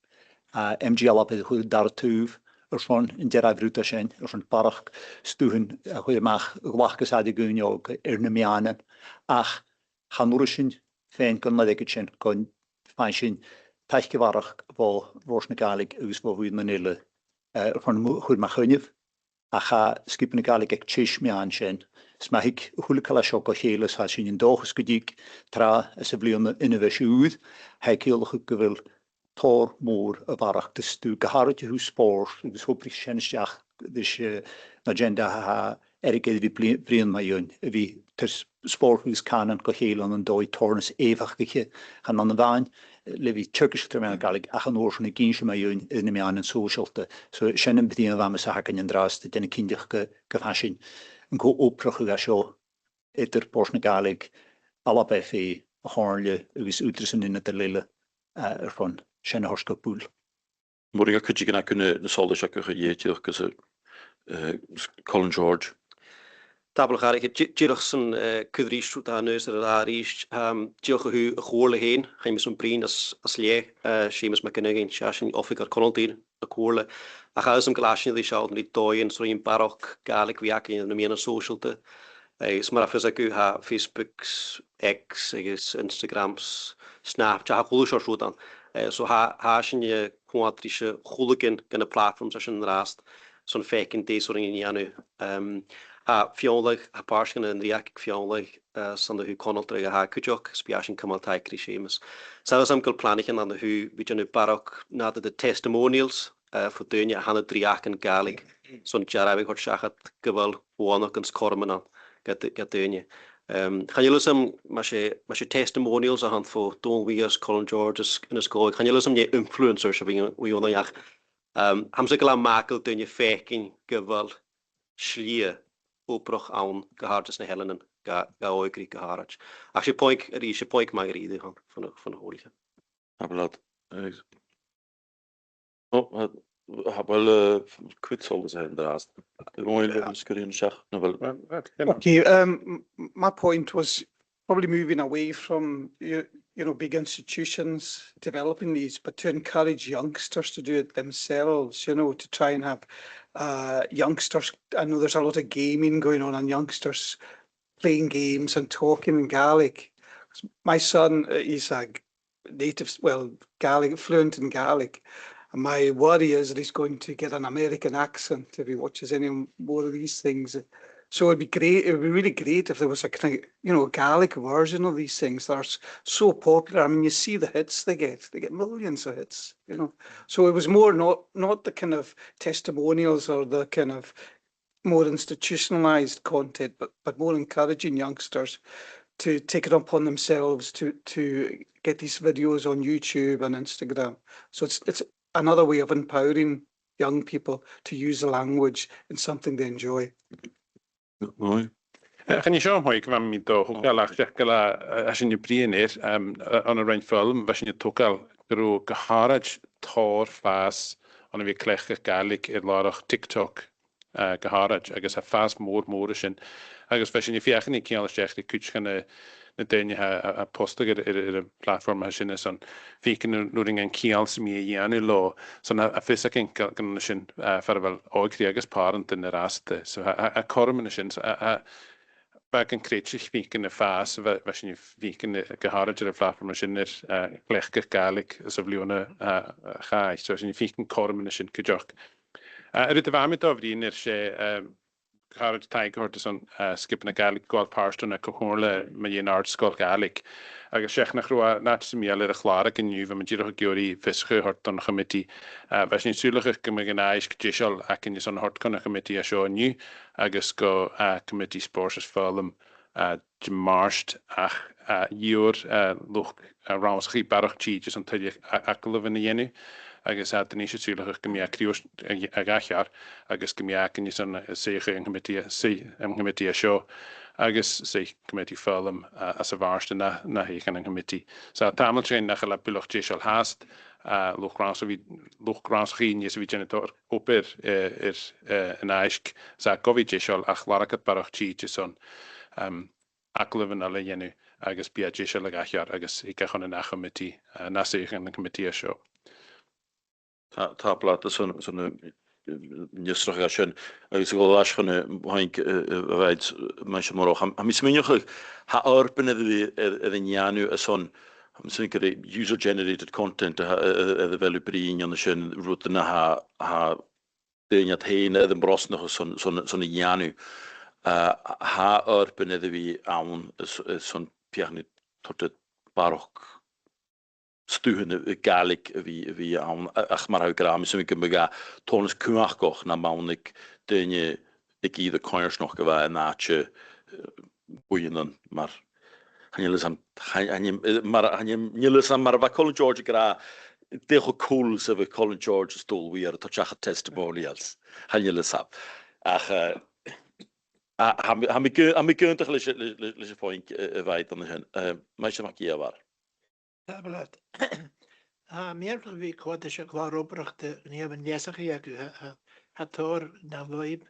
MG Alpe is goed daartoe van in de ruimte zijn, van park stuwen, hoe je mag wachten zou die kunnen ook nemen. Ach, gaan we zien, fijn kan dat ik het zien, kan fijn zien, tijdsgewaardig, wel waarschijnlijk Gaidhlig is wat we manele van hoe mag kunnen. Ach, ga skippen Gaidhlig ik chish me aan zien. Smag ik hoe kala shock hele zou zien in dag skedik, tra as blien in een shoot, hij heel goed wil. Tor mór a bharach de stu geharrte hús spór agus hoprig sensteach dus agenda ha erige vi brian mai vi sporthús canan go Eilean an dói tornas éfachige gan an bhain levi Turkish termen Gaidhlig ach an orsna ginse mai yún in me an socialte so sinnne bedien wa me saken en draast den kindig gefashin en go oproch ga seo idir Borsna Gaidhlig alla befi a Comhairle agus útrasan in der lille van sinnne horska pool. Moringa could you kunnen de solde shaker jeetje because Colin George. Tabel ga ik Jirachsen kudristrut aan neus er daar is Jirach hu Comhairle heen ga je zo'n brein als lee schemes met kunnen chasing of ik er Comataidh de Comhairle a ga een glaasje die zou niet doien zo in barok Gaidhlig wiak in de meer social te is maar afs ik ha Facebooks X is Instagrams Snapchat hoe zo dan so ha je quadrische goedelijke kunnen platforms als een raast zo'n fake in deze ring in janu Fionleg a parsken en riak fionleg sande hu Comhairle ha kujok spiashin Comataidh krishemes. Zou sam kul planichen aan de hu bijanu barok na de testimonials voor deunja han de riak en Gaidhlig zo'n jarabig hort shachat gewel woonok en skormen aan get deunja. Gaan jullie sam maar je testimonials aan voor Don Weers, Colin Georges in de school. Gaan jullie sam je influencers wie on ja ham ze kala makel deunja faking gewel slie oproch aan gehardes na Helen ga oikri geharach. Ach je point mag ride van holige. Abelad. Oh, wel kwitsol zijn draast. Mooi screen shach. Okay, my point was probably moving away from big institutions developing these, but to encourage youngsters to do it themselves. To try and have youngsters. I know there's a lot of gaming going on, and youngsters playing games and talking in Gaidhlig. My son is a native, Gaidhlig, fluent in Gaidhlig. And my worry is that he's going to get an American accent if he watches any more of these things. So it'd be great. It would be really great if there was a kind of, Gaelic version of these things that are so popular. I mean, you see the hits they get millions of hits, So it was more not the kind of testimonials or the kind of more institutionalized content, but more encouraging youngsters to take it upon themselves to get these videos on YouTube and Instagram. So it's another way of empowering young people to use the language in something they enjoy. Kan je zo mooi kwam met de hoogalaag als je briener aan een rand film was je toch al gro geharaj tor fast aan een week Gaidhlig laag TikTok geharaj agus a fast more sin agus was je fiach niet kan zeg de kuch gaan na déine a posta ar platform sin san fiken nuing an kials mí dhéanú lá san a fisaking gan sin farfuil ágrí agus parent in raste so a corman sin bag an kréitich fiken a fás we sin fiken geharide a platform sin léchke Gaidhlig so bliúna chaid so sin fiken corman sin gojoch. Rit a bhamid a bhrín sé Harad Taigort is on skipping a Gaidhlig gweld parston a Comhairle mae un art sgol Gaidhlig. Agus sech nach rwa nat sy'n miel ar y chlarag yn yw, fe mae'n gyrwch gyori fisgu hort o'n chymiti. Fes ni'n sŵlwch gymig yn aes gydisiol ac yn ysyn hort con a chymiti a sio yn yw, agus go chymiti spors as ffylm marst ach yw'r lwch raws chi barach chi jys o'n tydig aclyf yn y enw. Agus a dyn eisiau sŵlwch gymia criws ag allar, agus gymia ac yn ysyn seich yn chymiti a sio. Agus seich chymiti ffylm as y farst yna na heich yn chymiti. So tamil trein nach ala bylwch jesol hast, lwch grans chi nes fi genitor oper yn aisg, sa gofi jesol ach laragat barach chi jesol aclyf yn ala yenw, agus bia jesol ag allar, agus i gachon yn achymiti, na seich yn chymiti a sio. Tá blad son nysrach a sin agus go las chun haink bhaid me sem marach. Ha mis minioch ha orpen er in janu a son sin user generated content the velu brin an sin rute na ha déinat héin an brosnach son janu ha orpen vi an son piarni tot barok stuhne Gaidhlig vi an ach mar ha gram sem ik mega tonnes kuachkoch na maunig dunne ik ieder koers nog gewa naatje bwynan, mae'r Hanylys am mar fa Colin George gra dech o cool sef y Colin George stôl wir tochach testimonials hanylys am ach ham mi gyntach leis y pwynt y faid yn hyn mae eisiau mac i afar Tablet. Meervlug wie kwad is klaar oprechte nie van lesig ek het hoor na loib.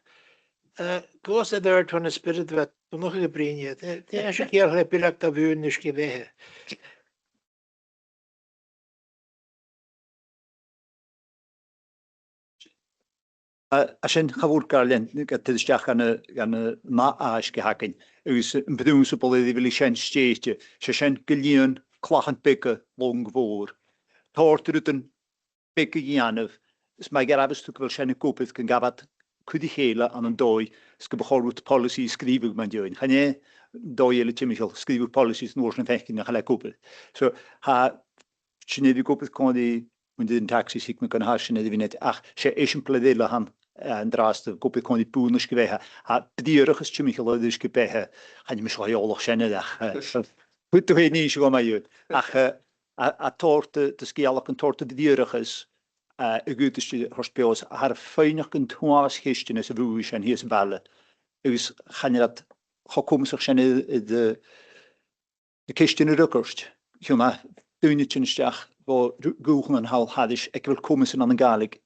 Goes there van 'n spirit wat nog gebring het. Die as ek hier heb bilak da wuen is gewehe. A sin chafwr garlen gyda'r gan y ma aes gyhagin. Ys yn byddwn sy'n boli ddifili sian steitio. Sian gylion clachant bega long fawr. Tort rydyn bega gianaf. Ys mae ger abys tŵg fel sian y gwbydd gan gafad cwdi cheila an yn doi. Sgybachorwyd polisi sgrifwg ma'n diwyn. Chanie doi ele timichol sgrifwg polisi yn oes yn fechgyn na chala gwbydd. So ha sian edrych gwbydd condi mynd yn taxi sy'n gan ha sian edrych fynd. Ach, sian eisiau pledela han. En draast de kopie kon die boeren geweest. Ha bedierig is chimie geluid gebehe. Ga je misschien heel erg zijn dag. Goed te weten niet zo maar je. Ach, a torte de skialk en torte bedierig is. Goed is je horspeels. Haar fijnig een toas gisteren is woes en hier is ballen. Dus ga je dat gekomen zich zijn de kisten rukkers. Je maar dunnetje stag. Waar Google en hal had is. Ik wil komen zijn aan een Gaidhlig.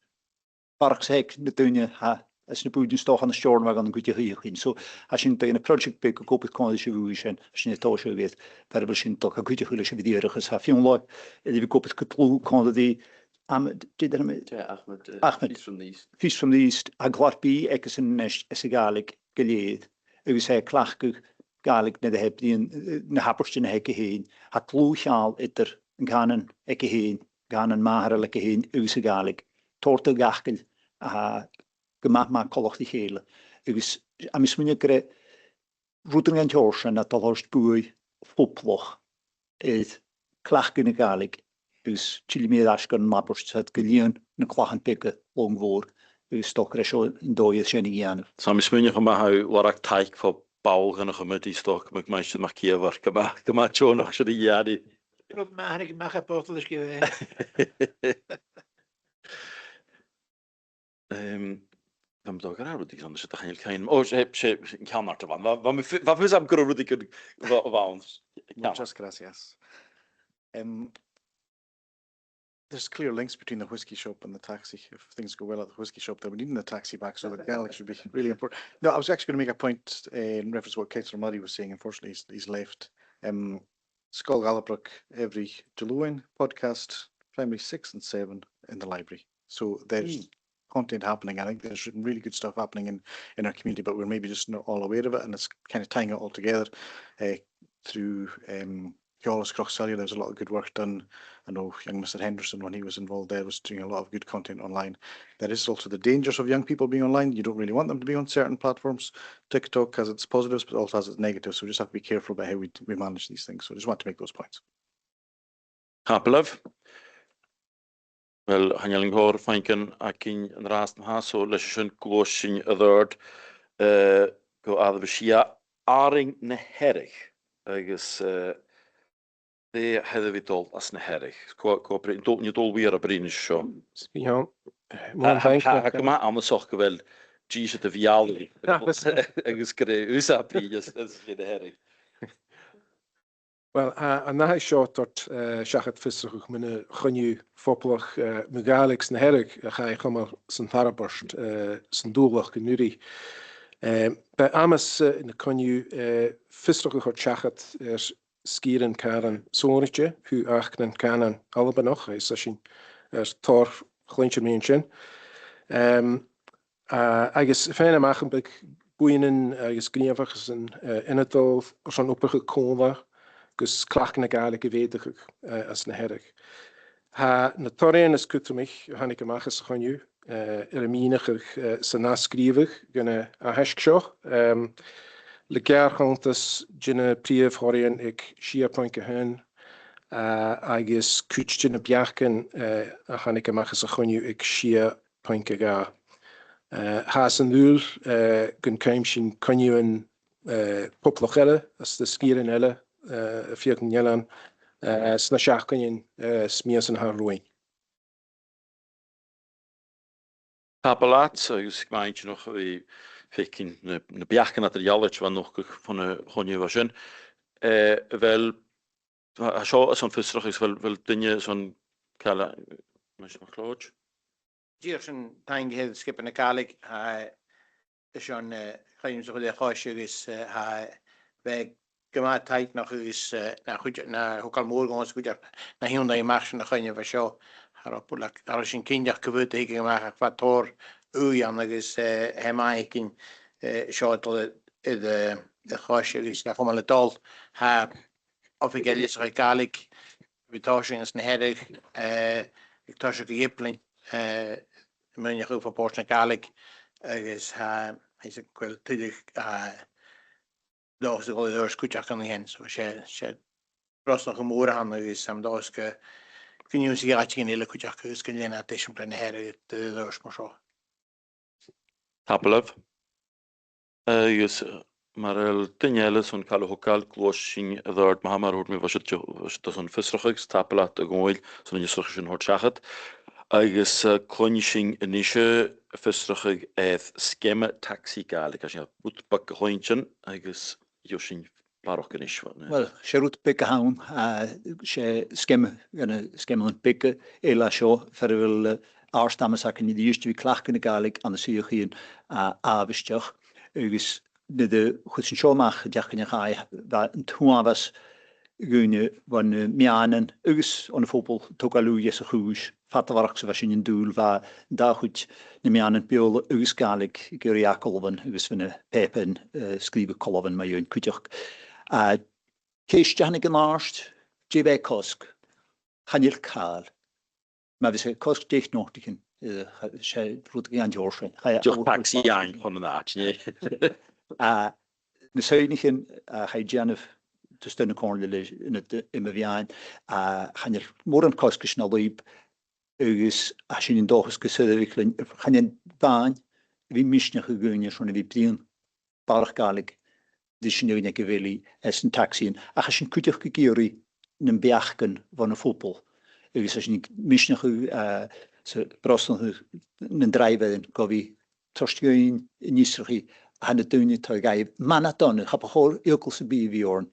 Parks hek de dunne ha as na búdin stoch an storm mag an gute híchin so as sin in a project big go op kon se vuisen as sin to se weet verbel sin to a gute hule se vidierig ha fion lo vi go op keplu kon die am did Ahmed from the east a glarbi ek is in is a Gaidhlig geleed u se klachgu Gaidhlig net heb die na happerste hekke heen hat lochaal itter ganen ekki heen ganen maharelike heen u se Gaidhlig torte gachkel gemaakt maar kolach die gele. Dus aan misschien een routine en jorsen dat al hoort boei oploch het klach in de Gaidhlig. Dus chili meer als kan mappers het gelion een klachend pikken long voor. Dus toch er zo een dode zijn Zo misschien je maar hoe waar ik taik voor bouw gaan gaan die stok met meisje mag hier werk gemaakt zo nog zo die ja die. Ik mag een portel geweest. Vam dag er die anders het gaan geen oh heb ze kan maar te van wat is am groot die waans Muchas gracias. There's clear links between the whiskey shop and the taxi. If things go well at the whiskey shop, then we need a taxi back, so the Gaidhlig should be really important. No, I was actually going to make a point in reference to what Keitzler Murray was saying. Unfortunately, he's left. Skull Gallabrook every Juloin podcast, primary 6 and 7 in the library. So there's content happening. I think there's some really good stuff happening in our community, but we're maybe just not all aware of it, and it's kind of tying it all together through Yolas Crochsalia. There's a lot of good work done. I know young Mr. Henderson, when he was involved there, was doing a lot of good content online. There is also the dangers of young people being online. You don't really want them to be on certain platforms. TikTok has its positives, but also has its negatives. So we just have to be careful about how we manage these things. So I just want to make those points. Hapelov. Wel, hangeling hoor feinken akin een raast ha so lesjen glosing otherd go adwe sia aring na herrig agus de hadden we tol as na herrig ko dol nie dol weer brin show Ja. Ha ma aan de soch wel Jesus de vial agus kre usa pies as de herrig Wel, an na seo dort seachat fistrach mine chunniu fopplach Gaidhligs na herrig a cha chumar san tharabost san dúlach gynúri. Bei amas in a chunniu fistrach chort seachat skieren karan sonritje, hu achnan kanan albanoch, is sin tor chlinche mien sin. Agus fein amachn big buinen agus gniafach san inadol san uppige konla gus clach na Gaidhlig gewedig as na herrig. Ha na torrein is kutrumich, hannig amachas chunniu, minich san naskrivig, gynne a heskshoch. Le gearchantas gynne prief horien ik siapoinke hun, agus kuch gynne biachken, a hannig amachas chunniu ik siapoinke ga. Ha san lul, gyn kaim sin chunniu poplach as de skieren elle, fieken jelan, sna siachkan smias yn haar roein. Tapelat, agus maint nog we fikin na biachken at jallet van nog van gonje was een. Wel, zo zo'n visserach is wel dinge zo'n kala, mas nog kloot. Diolch yn ta'n gyhedd skip yn y galig, ysyn chaim sy'n chwilio chosio gys fe Comataidh nach ys na hwgal môr gons gwydar na hiwn da i mach yn y chaim fe sio ar ysyn cyndiach cyfyd eich gymach ac fa tor ŵian agos hemai cyn sio y chosio gys na chwmal y dol of y gelius o'i galig fi tosing as na hedig ik tosig y giplin mewn i'ch yw'r bors na galig agos he's a gweld tydig dos y golydd o'r sgwtach yn hyn so se bros noch y môr han agos am dos gy gyniwn sy'n gael ti'n ila cwtach agos gyniwn a deisyn bren her dydd o'r sgwtach Tapelov. Agos mae'r dynel sy'n cael y hwgal glwysyn y ddord Mahamar hwrt mi fos yn fysrachig tapelat y gwyl sy'n ysrach sy'n hwrt siachat agos clwysyn yn eisiau fysrachig eith skema taxi gael ac asyn bwt bag hwyntyn agos yw'n barach yn eisiau. Wel, se rwt big hawn, se skema yn big eila sio, ferwyl aarstammers ac yn i ddysg fi clach yn y gaelig an y sy'ch un afystioch, agos nid y chwysyn siomach diach yn eich ai, yn tŵafas gwyni van mianen, agos o'n y ffobl togalw ys y chwys, fatafarach sy'n fasyn yn dŵl fa da chwyd na mianen biol agos gaelig gyr i acolofan, agos fyna pepen sgrif y colofan mae yw'n cwydioch. Ceis jahan i gynarst, jebe cosg, chanil cael, mae fes cosg deich nochtig yn, se rwyd gan George. Diolch taxi iawn hwn yn ach, nie? Na sy'n yn haidianaf just yn y Comhairle yn y fiain, chanil môr yn cosg ysna lwyb, agos asyn yn dochus gysydd chanil fain, fi misnach y gwynio sôn fi brion barach gaelig, dysyn nhw'n gyfeli yn taxi'n, ac asyn cwydioch gygeiri yn biachgan fan y ffobl. Agos asyn misnach brosyn yn draifedd gofi torstio'n nisrach i han y dwni to gaif. Mana don, chap o hor ilgol sy'n bi fi orn,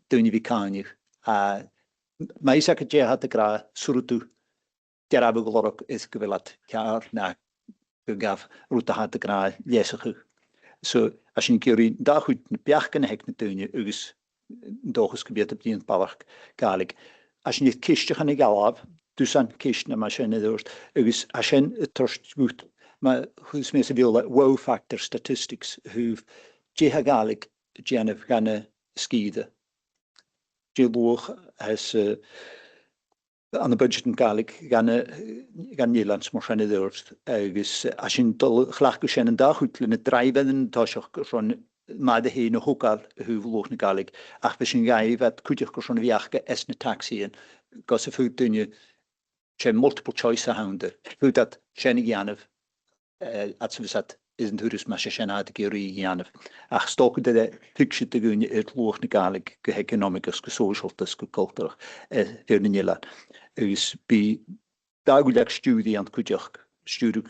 dwni fi canig. Mae isac y jehad y gra swrwdw diarabw glorog eith gyfelad cael na gaf rwta had y gra lesach yw. So, as yn gyri da chwyd biach gan heg na dwni ygys dochus gybiad y blin balach gaelig. As yn eith cysdiach yn ei galaf, dwsan cysd na mae sy'n edrych, ygys as yn y torst gwt, mae hwys mes y fiol wow factor statistics hwf jeha gaelig janaf gan y sgida. Je lwch as an y budget yn gaelig gan Nilans mor sy'n edrych, ygys as yn dol chlach gysyn yn da chwyd yn y draifedd yn tosioch rhan maad y hyn o hwgal hwf lwch na gaelig, ach bys yn gaif at cwydioch rhan fiachga es na taxi yn, gos y ffwyd dyn se multiple choice a hounder. Ffwyd at sy'n i gianaf, at sy'n fysat isn't hwyrus mas sy'n ad gyri i gianaf. Ach stok ydy ffigsydd y gwyn i'r lwch na gaelig gy economicus, gy socialtas, gy culturach, fyr na nilan. Ys bu da gwyliag stwdi ant cwydioch, stwdi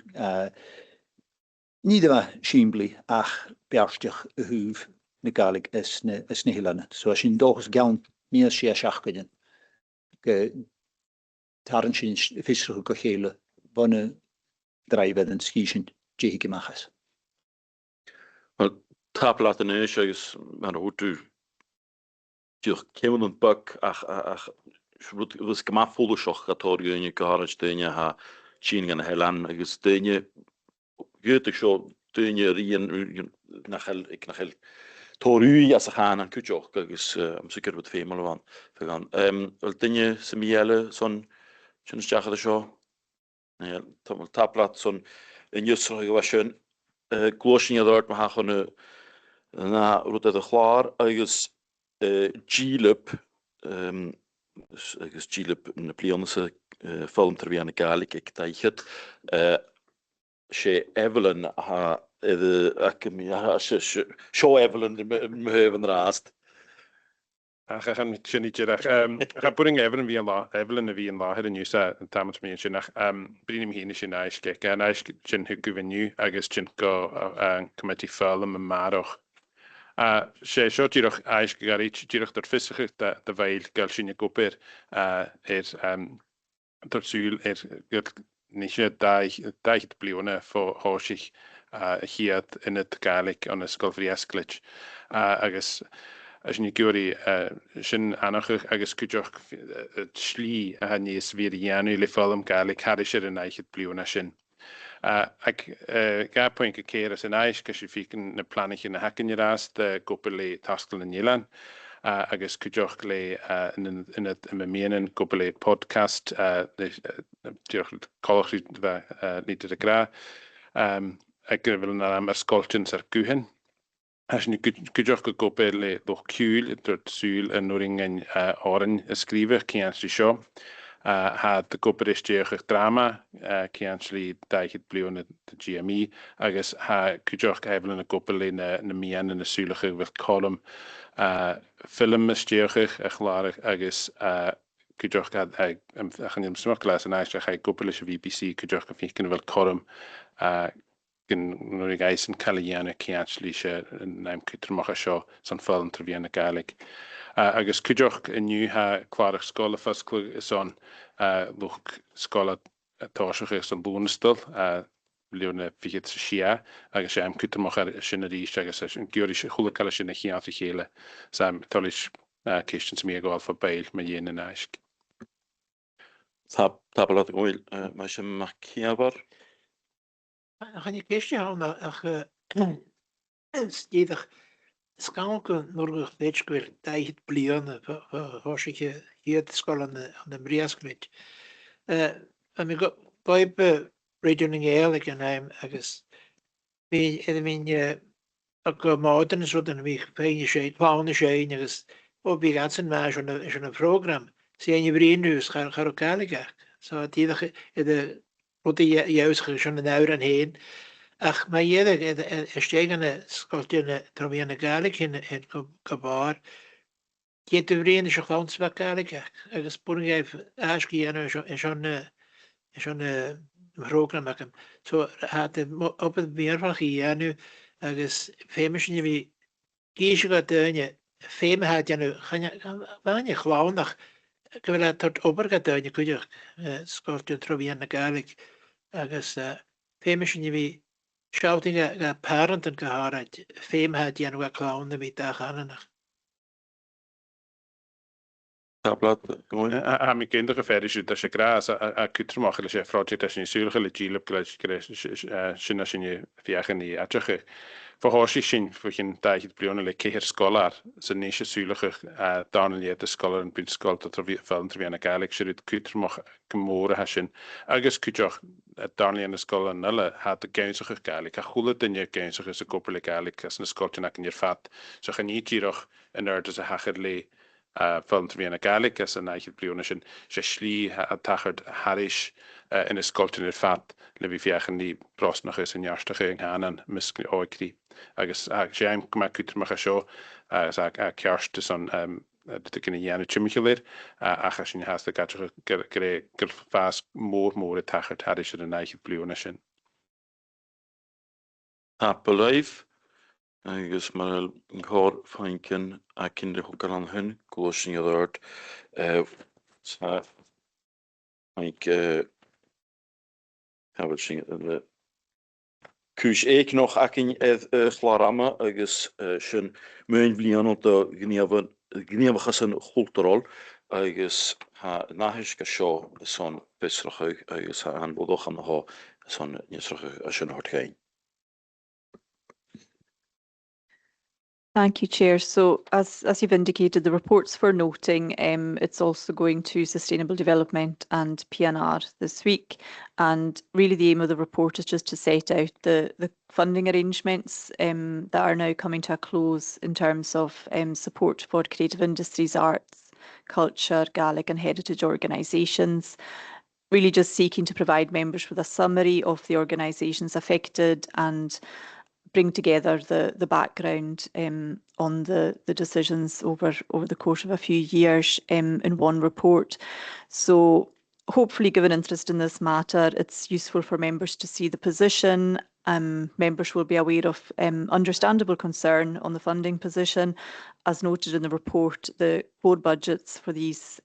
nid yma simbli ach biarstioch y hwf na gaelig ys na hilan. So as sy'n dochus gawn mi as sy'n siach gydyn. Taran sy'n ffisrwch o Comhairle, fan y draifedd yn sgysyn jehig ymachas. Wel, tapelat yn eisiau, agos mae'n hwtw diolch cefn yn byg ach fys gyma ffwl o sioch a tor gyn i gyharach dynia ha chyn gan Eilean, agos dynia gyd eich sio dynia rhan nachel tor wy as a chan an cwtioch, agos am sicr bod ffeimol o fan. Wel, dynia sy'n miele son sy'n ysdiachad y sio. Tapelat son yn ysrach i wasyn glwysyn i ddord mae hach o'n na rwyd y chwar agos G-lip agos G-lip yn y plion sy'n ffilm terfian y gaelig eich daichyd sé Evelyn ha ac sio Evelyn myhef yn rast. Ach, gaan met je niet terug. Ga pudding Evelyn en wie een lager in Jusa en tamet me in Chinach. Brin hem heen in Ijs kijk. En Ijs Chin Huku venue. Agus Chin go Comataidh film en Maroch. Sé seo tíoch Ijs garit tíoch door vissige de veil gal sin goper door zuul niet je daig blione voor hoosig hier in het Gaidhlig aan de skolvriesklitch. Agus as ni gyri sin anachach agus cúideach slí a níos vírianú le fálam Gaidhlig hadisir in eichet bliúna sin. Ag ga point go céir as an eis go sé ficin na planich na hacan ras de gopur le tascal na Eilean agus cúideach le in het méanan gopur le podcast dúch colch ní a gra ag gur bhfuil na am ar scoltins ar guhan. As je kunt ook kopen door kuil, door zuil en noringen oren schrijven, kan je zo. Had de koperistische drama, kan je dat het blijven de GME. Agus ha kunt ook even een koppel in de mien en de zuilige met column film stierig, klaar. Agus kunt ook gaan je smaklas en als je ga koppelische VPC kunt ook even wel column. Når jeg eisen kalliane kiansli se naim kutermacha seo san fallen ter viana Gaidhlig. Agus cúideach inniu ha clarach scola fasclug is on luch scola táiseach san búnastal leona fichit sa Siar agus sé am kutermacha sin a ríist agus an gyori se chula cala sin a chianfi chéile sam tolis questions mi agáil fa bail me dhéana in aisk. Tabalat goil mai sem maciabar. Gaan je kistje halen, ach, stedig skanken nog weet wel dat het bliane, als je hier de school aan de Briaskmet. En ik heb redening eerlijk en hem, agus, ik maten zo dan wie fijn je paune zijn, agus, op die ganzen maar zo'n program. Zie je vriend nu, ga ook Gaidhlig. Zo die de Rwy'n juist schon een uur aan heen. Ach, maar jeder stegen een skoltje trobi aan de Gaidhlig in gebaar. Je te vrienden is gewoon zwak Gaidhlig. Agus boering even aaskie en zo'n program maken. Zo had op het meer van hier nu. Agus famous je wie kies je gaat doen. Fame had je nu. Gaan je gewoon nog. Ik wil dat tot overgaan je kun je skoltje trobi aan de Gaidhlig. Agus famous je wie shouting a parent en gehaald. Fame had je nu clown met daar gaan. Mi kinderen verder zit als je graas a kutermacher is je project als je zulke legile gelijk sin als je viagen die atje voor hoorsie sin voor je tijd het blionne le keer scholar ze nische zulke dan je de scholar en punt school dat er weer van ter weer Gaidhlig zit kutermacher gemoren hasin agus kuterach dan je de school en alle had de geuzige Gaidhlig a goede den je geuzige se koppel Gaidhlig as een schooltje nak in je vat zo gaan niet hier en er dus a hagerle van te winnen Gaidhlig as een eigen blione sin se slí a tachard haris in een skolten het vat le vi fiachen die bros nog is in jarstige hanen miskli oikri agus jaim ma kutermacha seo as a kerste son de kinne jane chimichulir ach as sin has de gatter gur fast mór tachard haris in een eigen blione sin. Appelive. Agus mar an chór fáinkin a cinnre chugar an hun glósin iad sa fáink habal sin cúis éic noch acin chlárama agus sin muin blian do gníomachas an chulturol agus ha náhis go seo son bisracha agus ha an bodoch an há son nisracha a sin hortgein. Thank you, Chair. So, as you've indicated, the report's for noting. It's also going to Sustainable Development and PNR this week. And really the aim of the report is just to set out the funding arrangements that are now coming to a close in terms of support for creative industries, arts, culture, Gaelic and heritage organisations. really just seeking to provide members with a summary of the organisations affected and bring together the background on the decisions over the course of a few years in one report. So hopefully, given interest in this matter, it's useful for members to see the position. Members will be aware of understandable concern on the funding position. As noted in the report, the core budgets for these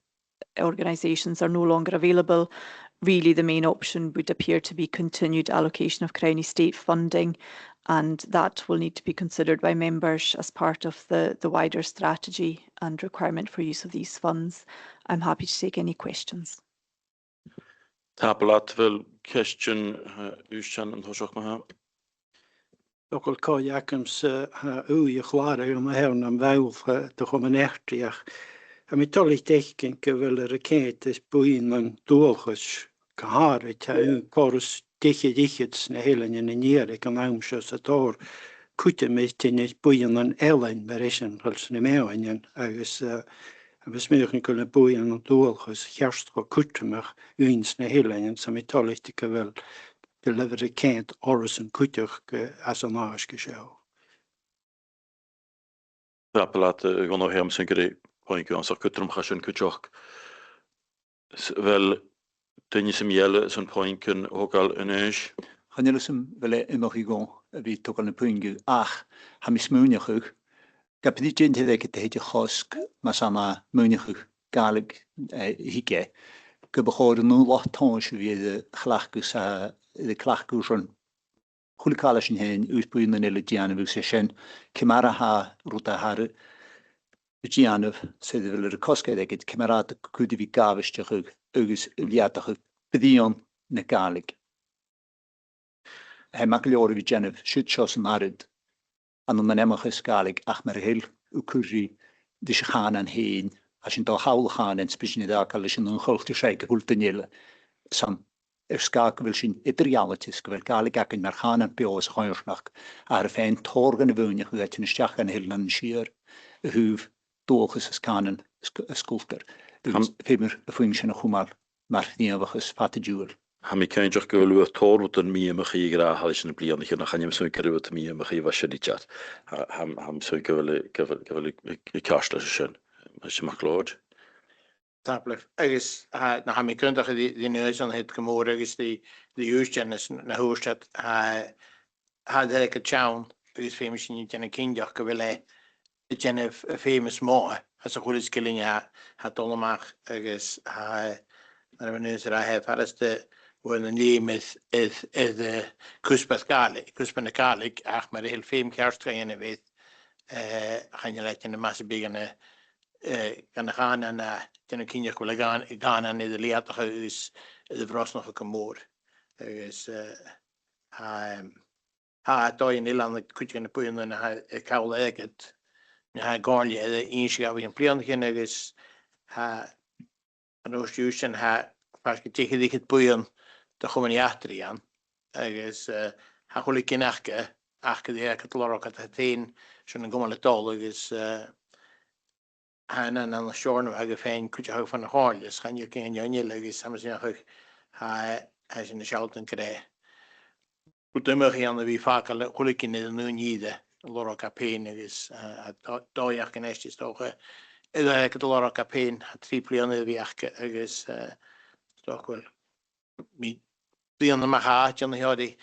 organisations are no longer available. Really, the main option would appear to be continued allocation of Crown Estate funding, and that will need to be considered by members as part of the wider strategy and requirement for use of these funds. I'm happy to take any questions. Tapelat wil question Ushan and Hoshok Maha. Local Kayakams uw glare om her nam welf de Comhairle. En met tolle teken wil er rekent is boeien en doelges Comhairle te korus dichets na Eilean in Nier kan amsjes het door kutte met in het boeien en Eilean berechen als ne meoen agus we smeren kunnen boeien en doelges gerst kutte mer uins na Eilean som met tolle teken wil de lever kent orisen kutter as een aasgeshow. Tapelat gewoon nog hem zijn gere point aan zo kutrum gaan kutjok. Wel ten is miele zo'n point kun ook al een eens. Gaan jullie hem wel immer gaan wie toch al een puntje ach ham is moeilijk. Ik heb niet in het dat het gask maar sama moeilijk Gaidhlig hikke. Ik heb gehoord nu laat tonge wie de glachkus de klachkus van Hulkalischen heen uitboeien in Eilean wil zeggen Comhairle ha ruta har Gianov said the little Cosca that it Camerata could be gavish to Ugus Liatach Pedion Negalic. He Macleori Vigenov should show some arid and on the Nemachus Galig Achmerhill Ukuri the Shachan and Hain as in the Howlhan and Spishni Dakalish and Hulk Shake Hultanil some Skakvilshin Itrialitis Galig in Merchan and Pios Hoyersnach are a fan Torgan Vunig who had in Shachan Hill and Siar who've doelges is kanen skulker. Dus femer de functie nog maar niewachs fatjuur. Ham ik kan toch wel tor wat een meer mag je graag als je een plan je dan gaan je zo keer wat meer mag je was je dit jaar. Ham zo wel ik kast als je als je mag lood. Tapler. Is na ham ik kunt dat die neus aan het gemoor is die juistjes na hoofdstad had ik het chown is famous in je kindje gewille de Genef famous more as a good skilling had allemaal is maar wanneer ze daar heeft alles de when the name is the Comhairle Gaidhlig ach maar heel veel kerstrijden weet gaan je laten de massa beginnen kan gaan en dan kun je wel gaan en de leertige is de vros nog een moor is daar in Eilean kun je een punt en hij koude het ja Gaidhlig de inschrijven in plan is en als je zijn pas tegen die het punt de Comhairle aan is wil ik kinachke die het lorok het heen zo'n gommele taal is en dan shorn we fijn kun je van de Gaidhlig dus gaan je geen jonge is samen zijn hij is in de schalten krijgen goed dan mag je aan de wie vaak wil ik in de nieuwe lorok apeen is daar je geen is toch het lorok apeen het triple wie is toch wel die aan de magaat en ja die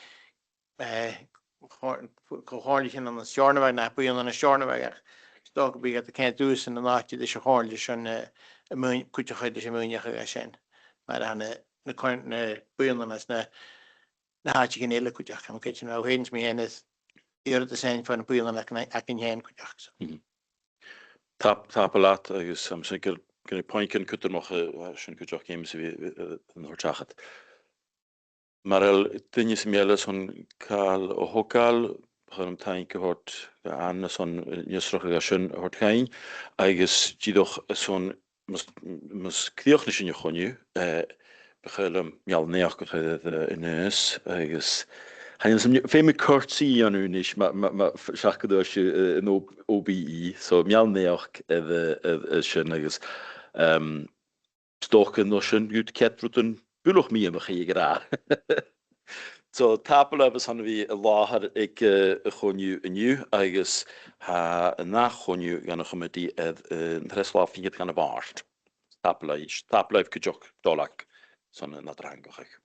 Comhairle aan de Sjorneweg naar bij aan de Sjorneweg toch bij het kan doen in de nachtje de Comhairle zo'n een kutje gaat dus een moeilijke zijn maar dan de kan bij aan de had je geen hele kutje kan je nou heen mee en is eerder te zijn van een bij aan de kan heen kutje Tapelat is sam zeker kan je pointen kunt er nog zo'n kutje games wie een hortachat. Maar ten is miele zo'n kal hokal gaan tanken hoort aan zo'n jesroge schön hoort geen eigens die toch zo'n mus kreeg in je gewoon begrijp ja neer in is eigens hij is een veel meer kortie aan u niet maar schakkel dus een OBE zo miel neer schön eigens stoken nog schön goed ketruten bwlwch mi ymwch chi gra. So tapel efo san fi y lahar ag y chwniw yn yw, agos ha yna chwniw gan y chymydi yn threslaf ffydd gan y fart. Tapel efo cydioch dolak, son yn adrangwch eich.